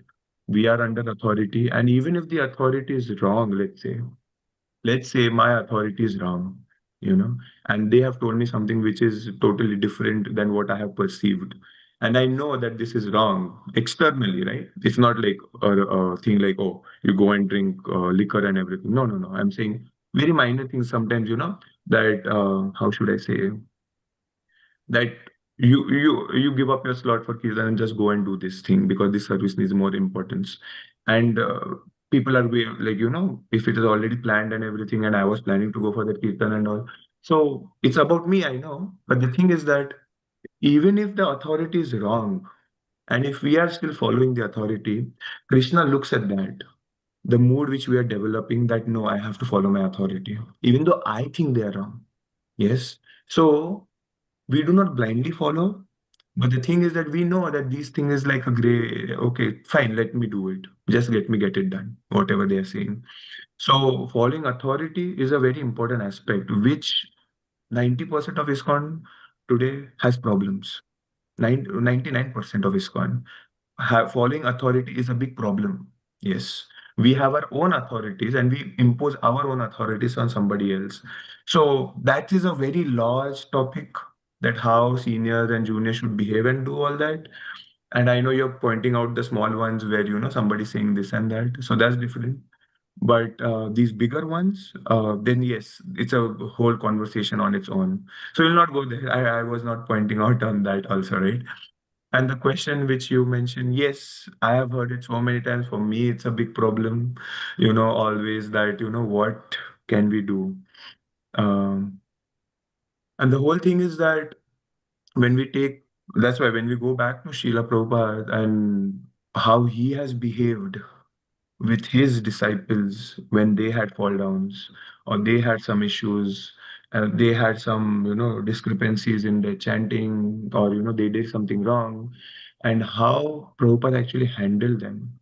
We are under authority, and even if the authority is wrong, let's say my authority is wrong, and they have told me something which is totally different than what I have perceived. And I know that this is wrong externally, right? It's not like a thing like, oh, you go and drink liquor and everything. No, no, no. I'm saying very minor things sometimes, that, how should I say, that you give up your slot for kirtan and just go and do this thing because this service needs more importance. And people are like, if it is already planned and everything, and I was planning to go for the kirtan and all, so it's about me, I know. But the thing is that even if the authority is wrong, and if we are still following the authority, Krishna looks at that, the mood which we are developing, that no, I have to follow my authority even though I think they are wrong. Yes, so we do not blindly follow, but the thing is that we know that these things is like a gray, okay, fine, let me do it. Just let me get it done, whatever they are saying. So following authority is a very important aspect, which 90% of ISKCON today has problems. 99% of ISKCON following authority is a big problem. Yes. We have our own authorities and we impose our own authorities on somebody else. So that is a very large topic, that how seniors and juniors should behave and do all that. And I know you're pointing out the small ones where, somebody's saying this and that. So that's different. But these bigger ones, then yes, it's a whole conversation on its own. So we'll not go there. I was not pointing out on that also, right? And the question which you mentioned, yes, I have heard it so many times. For me, it's a big problem, always that, what can we do? Um, and the whole thing is that when we take, that's why when we go back to Srila Prabhupada and how he has behaved with his disciples when they had fall downs or they had some issues, they had some, discrepancies in their chanting, or, they did something wrong. and how Prabhupada actually handled them.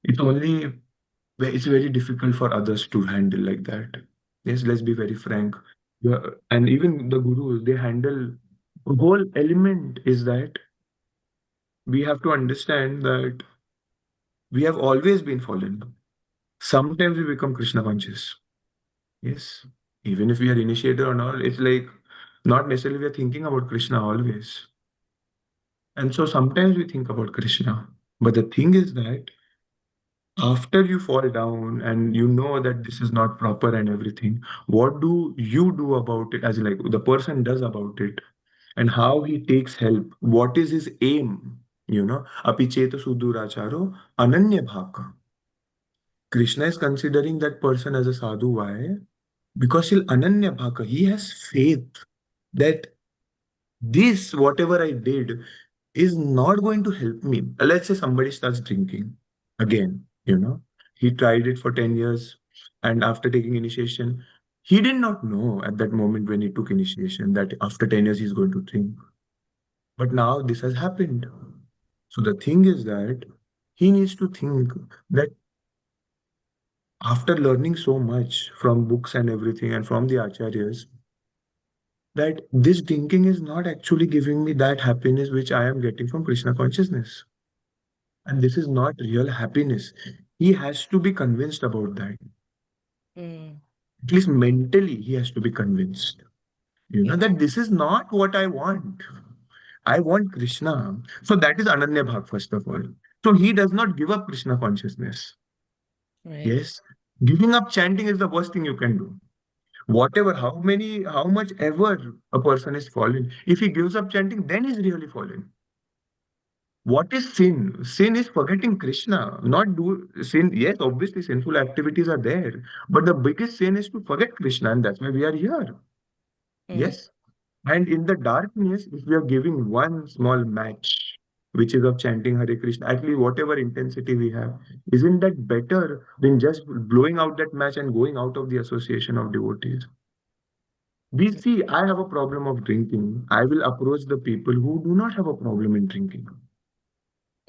It's very difficult for others to handle like that. Yes, let's be very frank. Yeah, and even the gurus, they handle the whole element is that we have to understand that we have always been fallen. Sometimes we become Krishna conscious. Yes. Even if we are initiated or not, it's like not necessarily we are thinking about Krishna always. And so sometimes we think about Krishna. But the thing is that after you fall down and you know that this is not proper and everything, what do you do about it? As in, like the person does about it, and how he takes help. What is his aim? Apicheta suduracharo ananya bhaka. Krishna is considering that person as a sadhu. Why? Because he'll ananya bhaka. He has faith that this, whatever I did, is not going to help me. Let's say somebody starts drinking again, he tried it for 10 years, and after taking initiation, he did not know at that moment when he took initiation that after 10 years he's going to drink. But now this has happened. So the thing is that he needs to think that after learning so much from books and everything and from the acharyas, that this drinking is not actually giving me that happiness which I am getting from Krishna consciousness. And this is not real happiness. He has to be convinced about that. Mm. At least mentally, he has to be convinced. Yeah. That this is not what I want. I want Krishna. So that is Ananya Bhag, first of all. So he does not give up Krishna consciousness. Right. Yes. Giving up chanting is the worst thing you can do. Whatever, how much ever a person is fallen, if he gives up chanting, then he's really fallen. What is sin? Sin is forgetting Krishna, not do sin. Yes, obviously, sinful activities are there, but the biggest sin is to forget Krishna, and that's why we are here. Yes. And in the darkness, if we are giving one small match, which is of chanting Hare Krishna, at least whatever intensity we have, isn't that better than just blowing out that match and going out of the association of devotees? We see, I have a problem of drinking. I will approach the people who do not have a problem in drinking.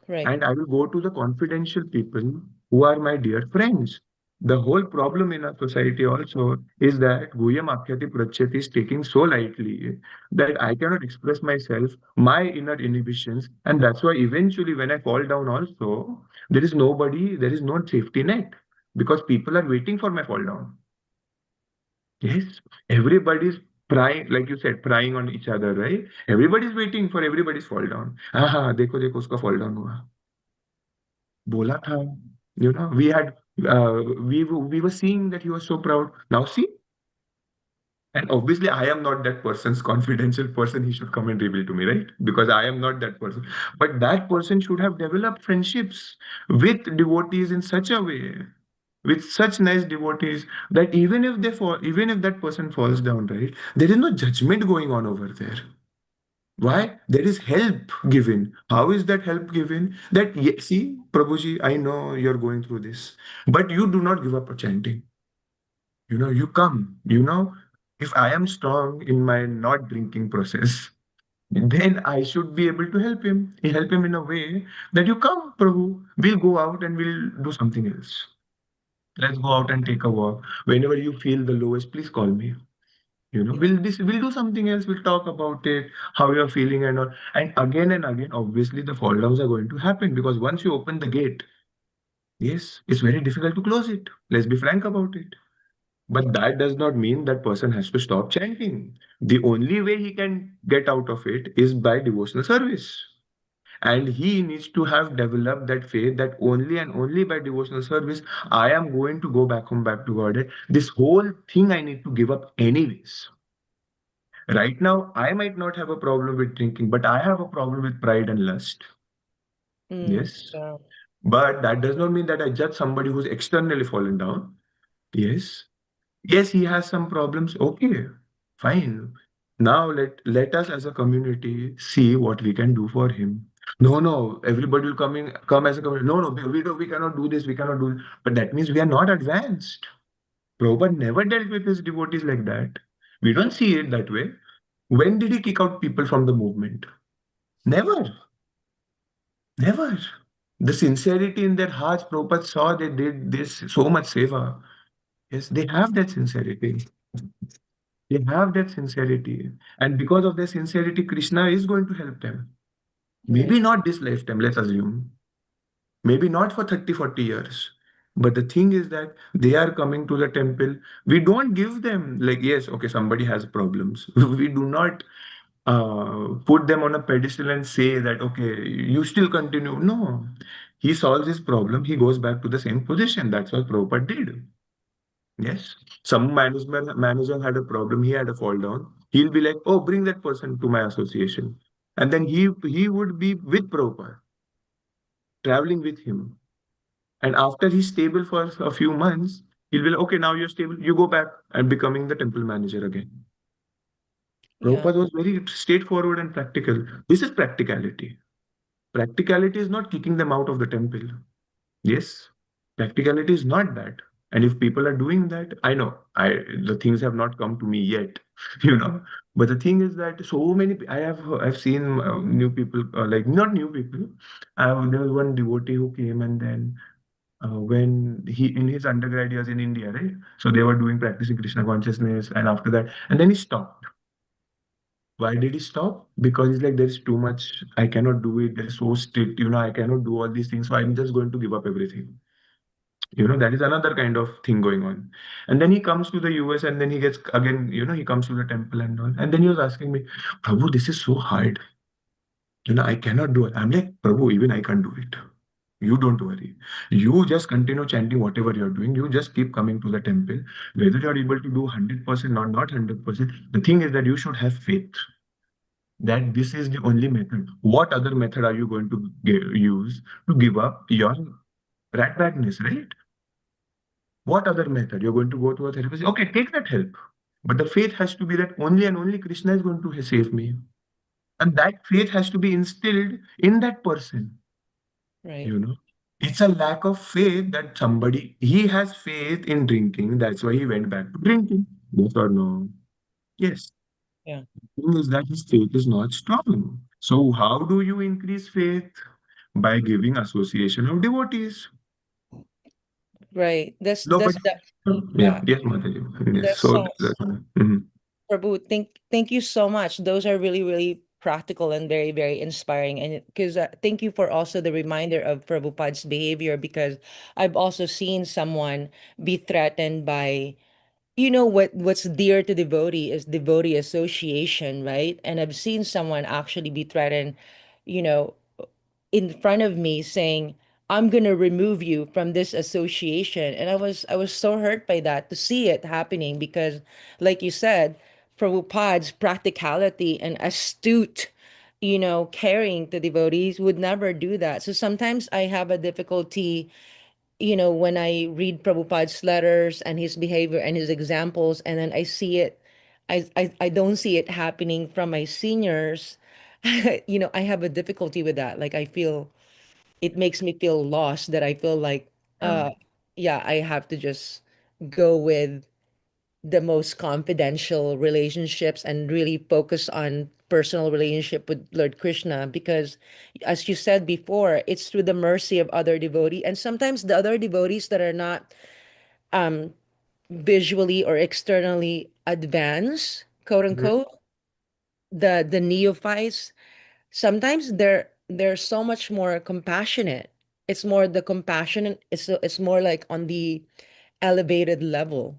Right. And I will go to the confidential people who are my dear friends. The whole problem in our society also is that Guyam Akhyati Prachyati is taking so lightly that I cannot express myself, my inner inhibitions, and that's why eventually when I fall down also, there is nobody, there is no safety net because people are waiting for my fall down. Yes, everybody's prying, like you said, prying on each other, right? Everybody's waiting for everybody's fall down. हाँ देखो देखो उसका fall down हुआ. बोला था, we had, we were seeing that he was so proud. Now see, and obviously I am not that person's confidential person. He should come and reveal to me, right? Because I am not that person. But that person should have developed friendships with devotees in such a way, with such nice devotees that even if they fall, even if that person falls down, right, there is no judgment going on over there. Why? There is help given. How is that help given? That, see, Prabhuji, I know you're going through this, but you do not give up chanting. You come. If I am strong in my not drinking process, then I should be able to help him. Help him in a way that you come, Prabhu. We'll go out and we'll do something else. Let's go out and take a walk. Whenever you feel the lowest, please call me. We'll do something else. We'll talk about it, how you're feeling and all. And again, obviously the fall downs are going to happen because once you open the gate, yes, it's very difficult to close it. Let's be frank about it. But that does not mean that person has to stop chanting. The only way he can get out of it is by devotional service. And he needs to have developed that faith that only and only by devotional service, I am going to go back home, back to Godhead. This whole thing I need to give up anyways. Right now, I might not have a problem with drinking, but I have a problem with pride and lust. Yes. Yeah. But that does not mean that I judge somebody who's externally fallen down. Yes. Yes, he has some problems. Okay, fine. Now let us as a community see what we can do for him. No, everybody will come as a community. No, we cannot do this, we cannot do this. But that means we are not advanced. Prabhupada never dealt with his devotees like that. We don't see it that way. When did he kick out people from the movement? Never. Never. The sincerity in their hearts, Prabhupada saw they did this so much seva. Yes, they have that sincerity. They have that sincerity. And because of their sincerity, Krishna is going to help them. Maybe Right. not this lifetime, let's assume. Maybe not for 30, 40 years. But the thing is that they are coming to the temple. We don't give them, like, yes, okay, somebody has problems. We do not put them on a pedestal and say that, okay, you still continue. No. He solves his problem, he goes back to the same position. That's what Prabhupada did. Yes. Some manager had a problem, he had a fall down. He'll be like, oh, bring that person to my association. And then he would be with Prabhupada, traveling with him. And after he's stable for a few months, he'll be like, okay, now you're stable, you go back and becoming the temple manager again. Yeah. Prabhupada was very straightforward and practical. This is practicality. Practicality is not kicking them out of the temple. Yes, practicality is not that. And if people are doing that, I know the things have not come to me yet, you know. But the thing is that so many I've seen new people like not new people. There was one devotee who came and then when he in his undergrad years in India, right? So they were doing practicing Krishna consciousness, and after that, and then he stopped. Why did he stop? Because he's like, there's too much. I cannot do it. They're so strict. I cannot do all these things. So I'm just going to give up everything. That is another kind of thing going on. And then he comes to the US and then he gets again, he comes to the temple and all. And then he was asking me, Prabhu, this is so hard. I cannot do it. I'm like, Prabhu, even I can't do it. You don't worry. You just continue chanting whatever you're doing. You just keep coming to the temple. Whether you're able to do 100% or not 100%, the thing is that you should have faith that this is the only method. What other method are you going to use to give up your rat badness, right? What other method? You're going to go to a therapist. Okay, take that help. But the faith has to be that only and only Krishna is going to save me. And that faith has to be instilled in that person. Right. You know, it's a lack of faith that he has faith in drinking. That's why he went back to drinking. Yes or no? Yes. Yeah. The thing is that his faith is not strong. So, how do you increase faith? By giving association of devotees. Right. No, but yeah, Yeah. yes, Mataji. Yes. That's So, so mhm. Prabhu, thank you so much. Those are really, really practical and very, very inspiring. And because thank you for also the reminder of Prabhupada's behavior, because I've also seen someone be threatened by, what's dear to devotee is devotee association, right? And I've seen someone actually be threatened, you know, in front of me saying, I'm gonna remove you from this association. And I was so hurt by that to see it happening because, like you said, Prabhupada's practicality and astute, caring to devotees would never do that. So sometimes I have a difficulty, when I read Prabhupada's letters and his behavior and his examples, and then I see it, I don't see it happening from my seniors. I have a difficulty with that. Like I feel it makes me feel lost that I feel like, Yeah. yeah, I have to just go with the most confidential relationships and really focus on personal relationship with Lord Krishna, because as you said before, it's through the mercy of other devotees, and sometimes the other devotees that are not um visually or externally advanced, quote Mhm. unquote, the neophytes, sometimes they're so much more compassionate. It's more the compassionate, it's more like on the elevated level.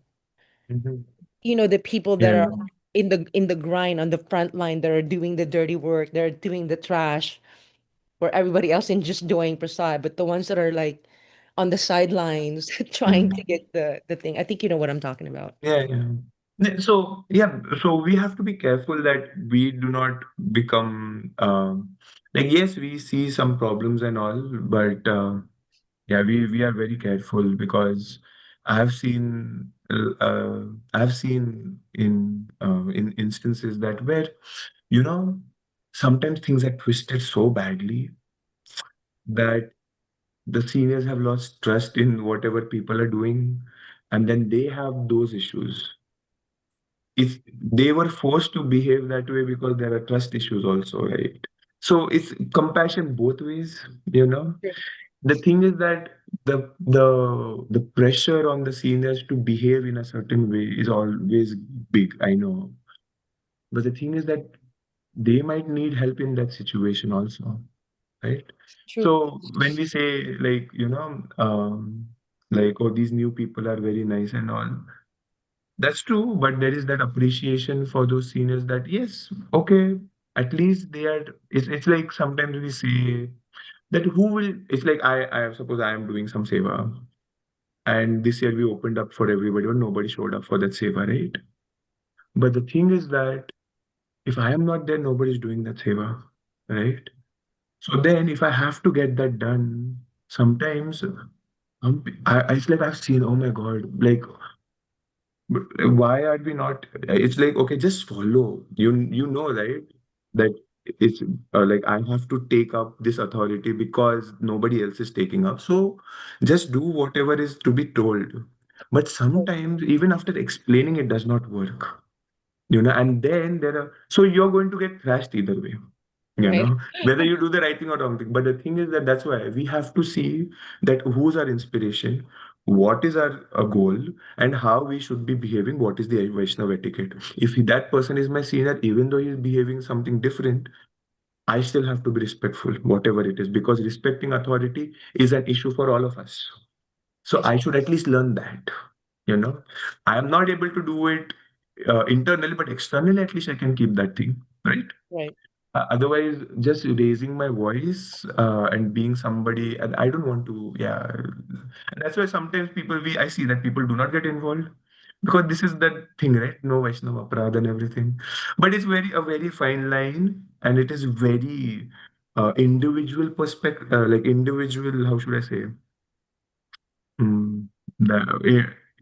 Mhm. The people that Yeah. are in the grind on the front line, that are doing the dirty work, they're doing the trash, where everybody else is just doing prasad, but the ones that are like on the sidelines trying Mm. to get the thing, I think you know what I'm talking about. Yeah, yeah. So yeah, so we have to be careful that we do not become like yes, we see some problems and all, but yeah, we are very careful because I have seen in instances that where you know sometimes things are twisted so badly that the seniors have lost trust in whatever people are doing, and then they have those issues. If they were forced to behave that way because there are trust issues also, right? So it's compassion both ways, you know. The thing is that the pressure on the seniors to behave in a certain way is always big, I know. But the thing is that they might need help in that situation also, right? True. So when we say like, like, oh, these new people are very nice and all, that's true, but there is that appreciation for those seniors that yes, okay, at least they are. It's like sometimes we say that who will. It's like I suppose I am doing some seva, and this year we opened up for everybody, but nobody showed up for that seva, right? But the thing is that if I am not there, nobody's doing that seva, right? So then, if I have to get that done, sometimes it's like I've seen, oh my God, like but why are we not? It's like, okay, just follow. You know, right? That it's like I have to take up this authority because nobody else is taking up. So just do whatever is to be told. But sometimes, even after explaining, it does not work. And then there are so you're going to get thrashed either way. Right. Whether you do the right thing or wrong thing. But the thing is that that's why we have to see that who's our inspiration, what is our goal, and how we should be behaving, what is the Vaishnava etiquette. If that person is my senior, even though he's behaving something different, I still have to be respectful, whatever it is, because respecting authority is an issue for all of us. So I should at least learn that. I am not able to do it internally, but externally, at least I can keep that thing, right? Right. Otherwise, just raising my voice and being somebody, and I don't want to, yeah. And that's why sometimes I see that people do not get involved because this is the thing, right? No Vaishnava Aparadha and everything. But it's a very fine line, and it is very individual perspective, like individual, how should I say? Mm,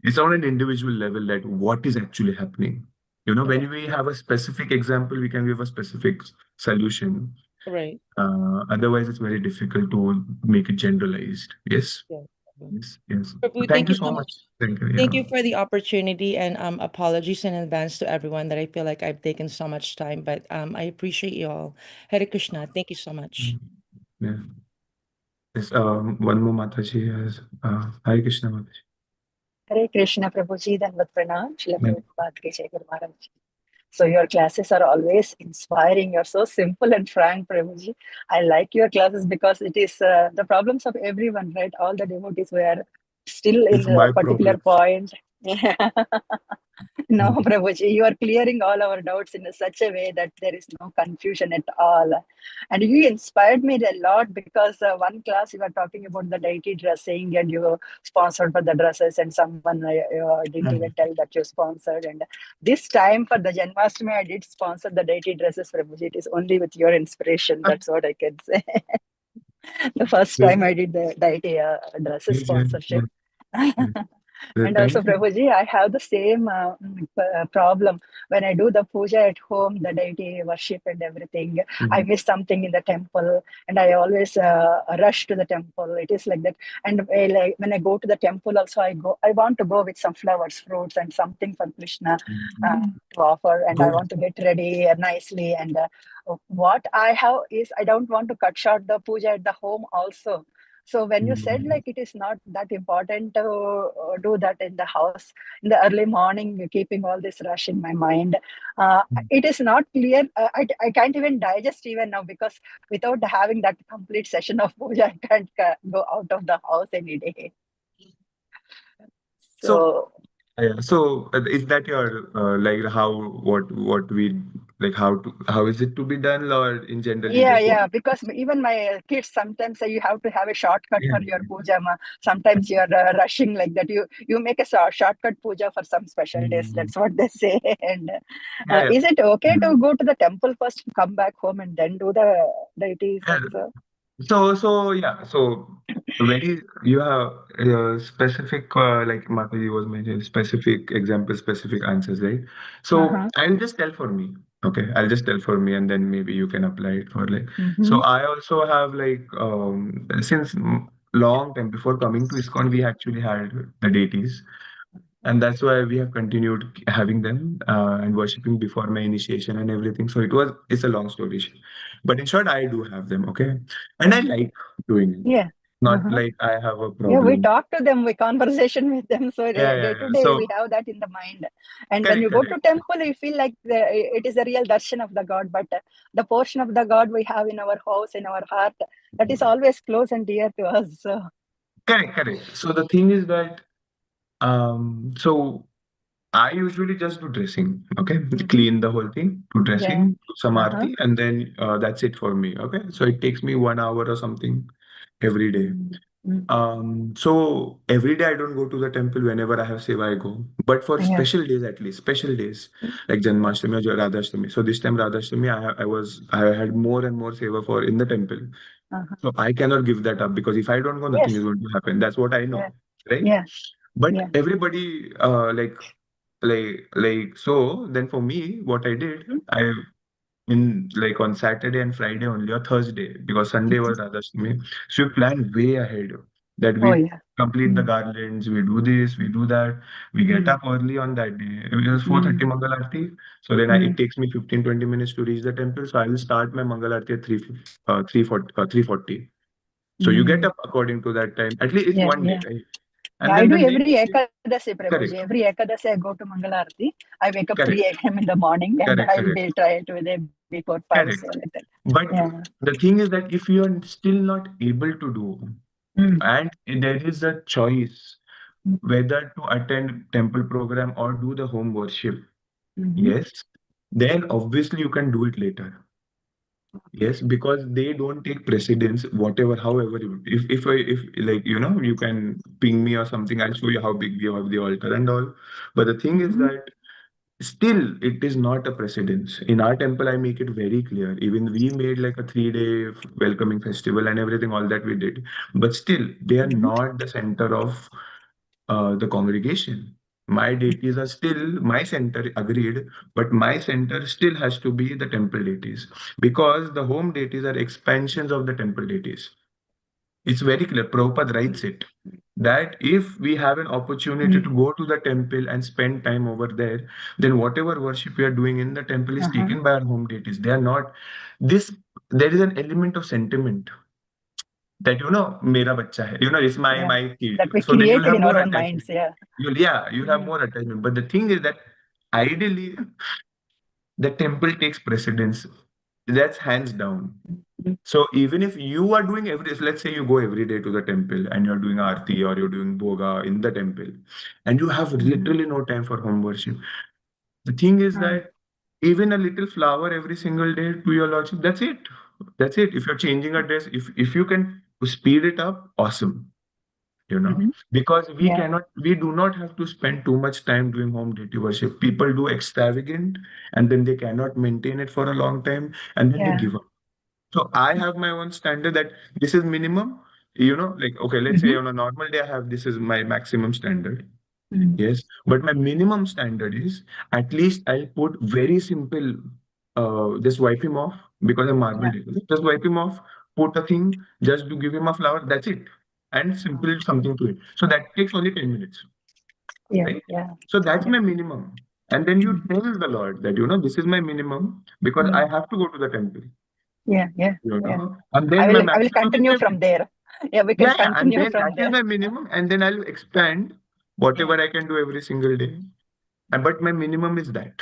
it's on an individual level that what is actually happening. When we have a specific example, we can give a specific solution. Right. Otherwise, it's very difficult to make it generalized. Yes. Yeah. Yes. Yes. Prabhu, Thank thank you you so so much. much. Thank you. Thank Yeah. you for the opportunity and apologies in advance to everyone that I feel like I've taken so much time, but I appreciate you all. Hare Krishna. Thank you so much. Yeah. Yes. One more Mataji has Hare Krishna Mataji. Hare Krishna, Prabhuji, Danvat Pranam, Srila Yeah. Prabhupada Ki Jai Guru Maharaj. So your classes are always inspiring. You're so simple and frank, Prabhuji. I like your classes because it is the problems of everyone, right? All the devotees were still in It's a my particular problem. point. No, Prabhuji, you are clearing all our doubts in such a way that there is no confusion at all. And you inspired me a lot because one class you were talking about the deity dressing and you sponsored for the dresses and someone didn't even tell that you sponsored. And this time for the Janmashtami, I did sponsor the deity dresses, Prabhuji. It is only with your inspiration. That's what I can say. The first time I did the deity dresses sponsorship. And also, Thank you. Prabhuji, I have the same problem. When I do the puja at home, the deity worship and everything, I miss something in the temple and I always rush to the temple. It is like that. And like when I go to the temple also, I want to go with some flowers, fruits and something for Krishna to offer. And I Good. want to get ready nicely. And what I have is I don't want to cut short the puja at the home also. So when you said like it is not that important to do that in the house in the early morning, keeping all this rush in my mind, it is not clear. I can't even digest even now because without having that complete session of puja, I can't go out of the house any day. So, yeah. So, is that your like what we like how is it to be done or in general you just want? Yeah, because even my kids sometimes say you have to have a shortcut Yeah. for your puja. Sometimes you're rushing like that. You make a shortcut puja for some special days. That's what they say. And Yeah, is it okay yeah. to go to the temple first, come back home, and then do the deities Yeah. also? So yeah. So very you have specific like Mataji was mentioning specific examples, specific answers, right? So Uh-huh. I'll just tell for me. Okay, I'll just tell for me, and then maybe you can apply it for like. Mm-hmm. So I also have like since long time before coming to ISKCON, we actually had the deities. And that's why we have continued having them and worshipping before my initiation and everything. So it's a long story. But in short, I do have them, okay? And I like doing it. Yeah. Not Uh-huh. like I have a Yeah, we problem. talk to them, we conversation with them. So day to day, So we have that in the mind. And when you go to temple, you feel like it is a real darshan of the God. But the portion of the God we have in our house, in our heart, that is always close and dear to us. So. Correct. So the thing is that, so I usually just do dressing, okay? Clean the whole thing, do dressing, do some Uh-huh. aarti, and then that's it for me, okay? So it takes me 1 hour or something every day. So every day I don't go to the temple. Whenever I have seva, I go. But for special days, at least special days like Janmashtami or Radhashtami. So this time Radhashtami, I had more and more seva for in the temple. Uh-huh. So I cannot give that up because if I don't go, nothing is going to happen. That's what I know, right? Yeah. But everybody so then for me, what I did, I in like on Saturday and Friday only or Thursday because Sunday was Radhashtami. So we planned way ahead that we complete the garlands, we do this, we do that. We get up early on that day. It was 4:30 Mangal Aarti. So then it takes me 15-20 minutes to reach the temple. So I will start my Mangal Aarti at 3:40. So you get up according to that time. At least it's one day, right? And I then do the every next day, Ekadasi, Prabhuji. Every Ekadasi, I go to Mangalarti. I wake up 3 correct, a.m. in the morning and I will correct. be trying to be there before 5, so like that. But the thing is that if you are still not able to do, and there is a choice whether to attend temple program or do the home worship, yes, then obviously you can do it later. Yes, because they don't take precedence, whatever, however, if like, you can ping me or something, I'll show you how big we have the altar and all. But the thing is that still, it is not a precedence. In our temple, I make it very clear. Even we made like a 3-day welcoming festival and everything, all that we did. But still, they are not the center of the congregation. My deities are still my center, agreed, but my center still has to be the temple deities because the home deities are expansions of the temple deities. It's very clear. Prabhupada writes it that if we have an opportunity to go to the temple and spend time over there, then whatever worship we are doing in the temple is taken by our home deities. They are not this. There is an element of sentiment that mera bacha hai. It's my kid. That we So then you'll created have in more our own attachment. minds. Yeah. You'll have more attachment. But the thing is that ideally the temple takes precedence. That's hands down. So even if you are doing let's say you go every day to the temple and you're doing aarti or you're doing bhoga in the temple, and you have literally no time for home worship. The thing is that even a little flower every single day to your lordship, that's it. That's it. If you're changing a dress, if you can speed it up, awesome. Because we do not have to spend too much time doing home deity worship. People do extravagant and then they cannot maintain it for a long time and then they give up. So I have my own standard that this is minimum. Like, okay, let's say on a normal day, I have this is my maximum standard. Yes. But my minimum standard is at least I'll put very simple, just wipe him off because I'm marble day. Just wipe him off, put a thing, just to give him a flower, that's it. And simple something to it. So that takes only 10 minutes. Right? So that's my minimum. And then you tell the Lord that, this is my minimum because I have to go to the temple. Yeah. And then I will continue from there. Yeah, we can and continue then from that there. is my minimum, and then I'll expand whatever I can do every single day. But my minimum is that.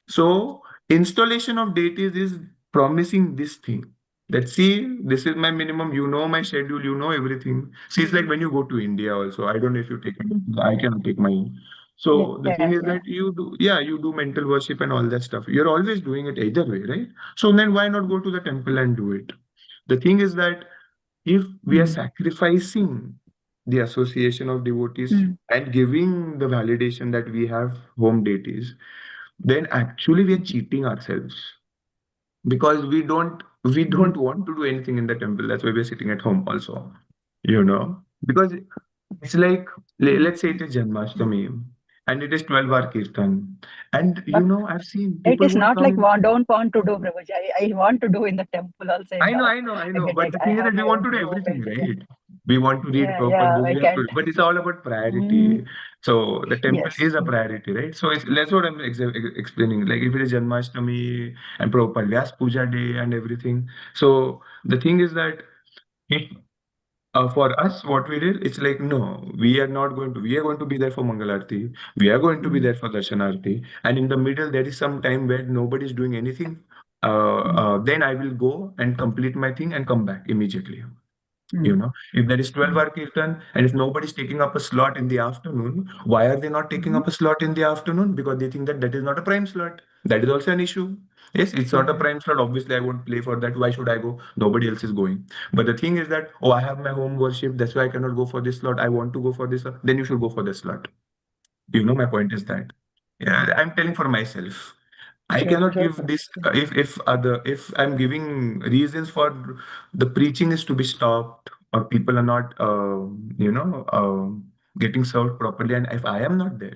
So installation of deities is promising this thing. That see, this is my minimum. You know my schedule. You know everything. See, it's like when you go to India also. I don't know if you take it. I cannot take mine. So the thing is that you do mental worship and all that stuff. You're always doing it either way, right? So then why not go to the temple and do it? The thing is that if we are sacrificing the association of devotees and giving the validation that we have home deities, then actually we are cheating ourselves because we don't want to do anything in the temple. That's why we're sitting at home also, because it's like let's say it is Janmashtami and it is 12-hour kirtan, and I've seen It people is would not like come. don't want to do, Prabhuji. I want to do in the temple also. I know. But the thing is I that we have want to my do own everything, way to do. right? We want to read Yeah, Prabhupada I books, can't. but it's all about priority. So the temple Yes. is a priority, right? So that's what I'm explaining. Like if it is Janmashtami and Prabhupada Vyas Puja Day and everything. So the thing is that if for us, what we did, it's like, no, we are not going to, we are going to be there for Mangalarti. We are going to be there for Darshanarti. And in the middle, there is some time where nobody is doing anything. Then I will go and complete my thing and come back immediately. You know, if there is 12-hour kirtan and if nobody's taking up a slot in the afternoon, why are they not taking up a slot in the afternoon? Because they think that that is not a prime slot. That is also an issue. Yes, it's not a prime slot. Obviously, I won't play for that. Why should I go? Nobody else is going. But the thing is that, oh, I have my home worship. That's why I cannot go for this slot. I want to go for this slot. Then you should go for the slot. You know, my point is that. Yeah, I'm telling for myself. I Sure, cannot sure, give this if I'm giving reasons for the preaching is to be stopped or people are not getting served properly, and if I am not there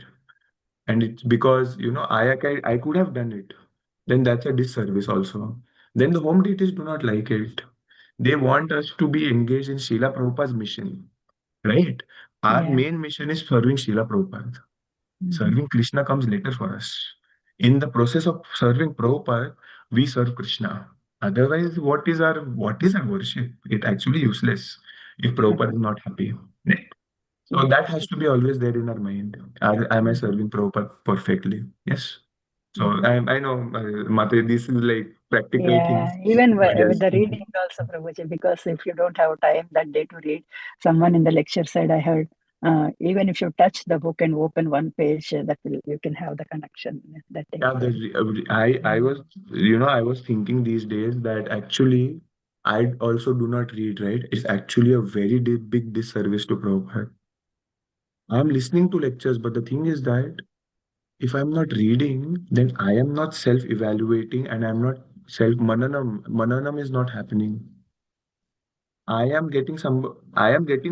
and it's because I could have done it, then that's a disservice also. Then the home deities do not like it. They want us to be engaged in Srila Prabhupada's mission, right? Our Yeah. main mission is serving Srila Prabhupada. Serving Krishna comes later for us. In the process of serving Prabhupada, we serve Krishna. Otherwise, what is our worship? It's actually useless if Prabhupada is not happy. Right? So that has to be always there in our mind. Am I serving Prabhupada perfectly? Yes. So I know, Mate, this is like practical Yeah, things. even But with yes. the reading also, Prabhuji, because if you don't have time that day to read, someone in the lecture said, I heard, even if you touch the book and open one page, that will you can have the connection that day. Yeah, I was thinking these days that actually I also do not read, right? It's actually a very big disservice to Prabhupada. I'm listening to lectures, but the thing is that if I'm not reading, then I am not self-evaluating and I'm not self-mananam. Mananam is not happening. I am getting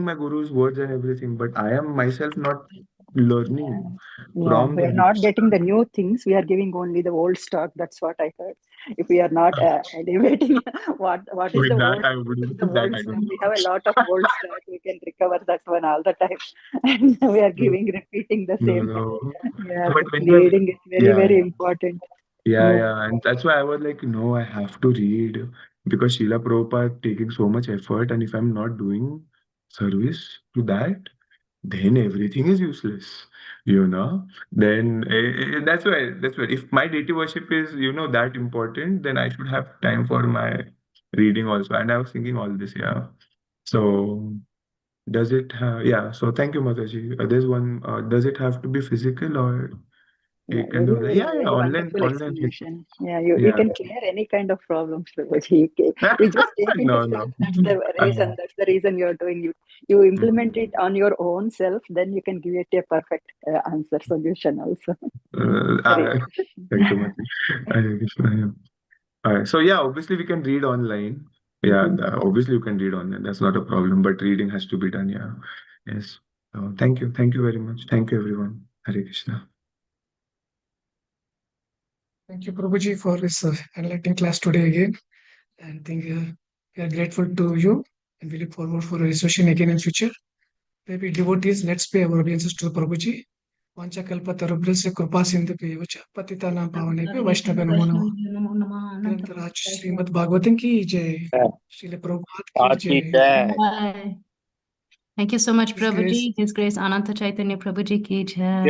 my guru's words and everything, but I am myself not learning Yeah, from we the are not books. getting the new things. We are giving only the old stock. That's what I heard. If we are not elevating what is With the that, old, I what is the wouldn't, that old I stuff. don't We have a lot of old stock. We can recover that one all the time, and we are know. repeating the No, same. no. Yeah, But book when you're, reading is very, yeah, very important. yeah, Yeah. yeah. And that's why I was like, no, I have to read because Srila Prabhupada taking so much effort. And if I'm not doing service to that, then everything is useless, Then that's why if my deity worship is, that important, then I should have time for my reading also. And I was thinking all this, yeah. So does it have, yeah. So thank you, Mataji. There's one, does it have to be physical or Yeah, you can very, do that? very, Yeah, yeah, very online, wonderful online. explanation. Yeah, you Yeah. can clear any kind of problems, Prabhuji. You just take into No, self. no. That's the reason. That's the reason you're doing. You implement it on your own self. Then you can give it a perfect answer solution also. Hare Thank you, Krishna. Mataji. Hare Krishna, yeah. All right. So yeah, obviously we can read online. Yeah, obviously you can read online. That's not a problem. But reading has to be done. Yeah. Yes. So thank you. Thank you very much. Thank you, everyone. Hare Krishna. Thank you, Prabhuji, for this enlightening class today again. And think we are grateful to you and we look forward for a session again in future. Maybe devotees, let's pay our obeisances to Prabhuji. Vancha kalpatarubhyasya kripa sindhubhyo cha patitanam pavanebhyo Vaishnava namo namah. Grantharaj Srimad Bhagavatam ki jai. Srila Prabhupada ki jai. Bye. Thank you so much, His Grace. Prabhuji. His Grace Anantha Chaitanya Prabhuji ki jai.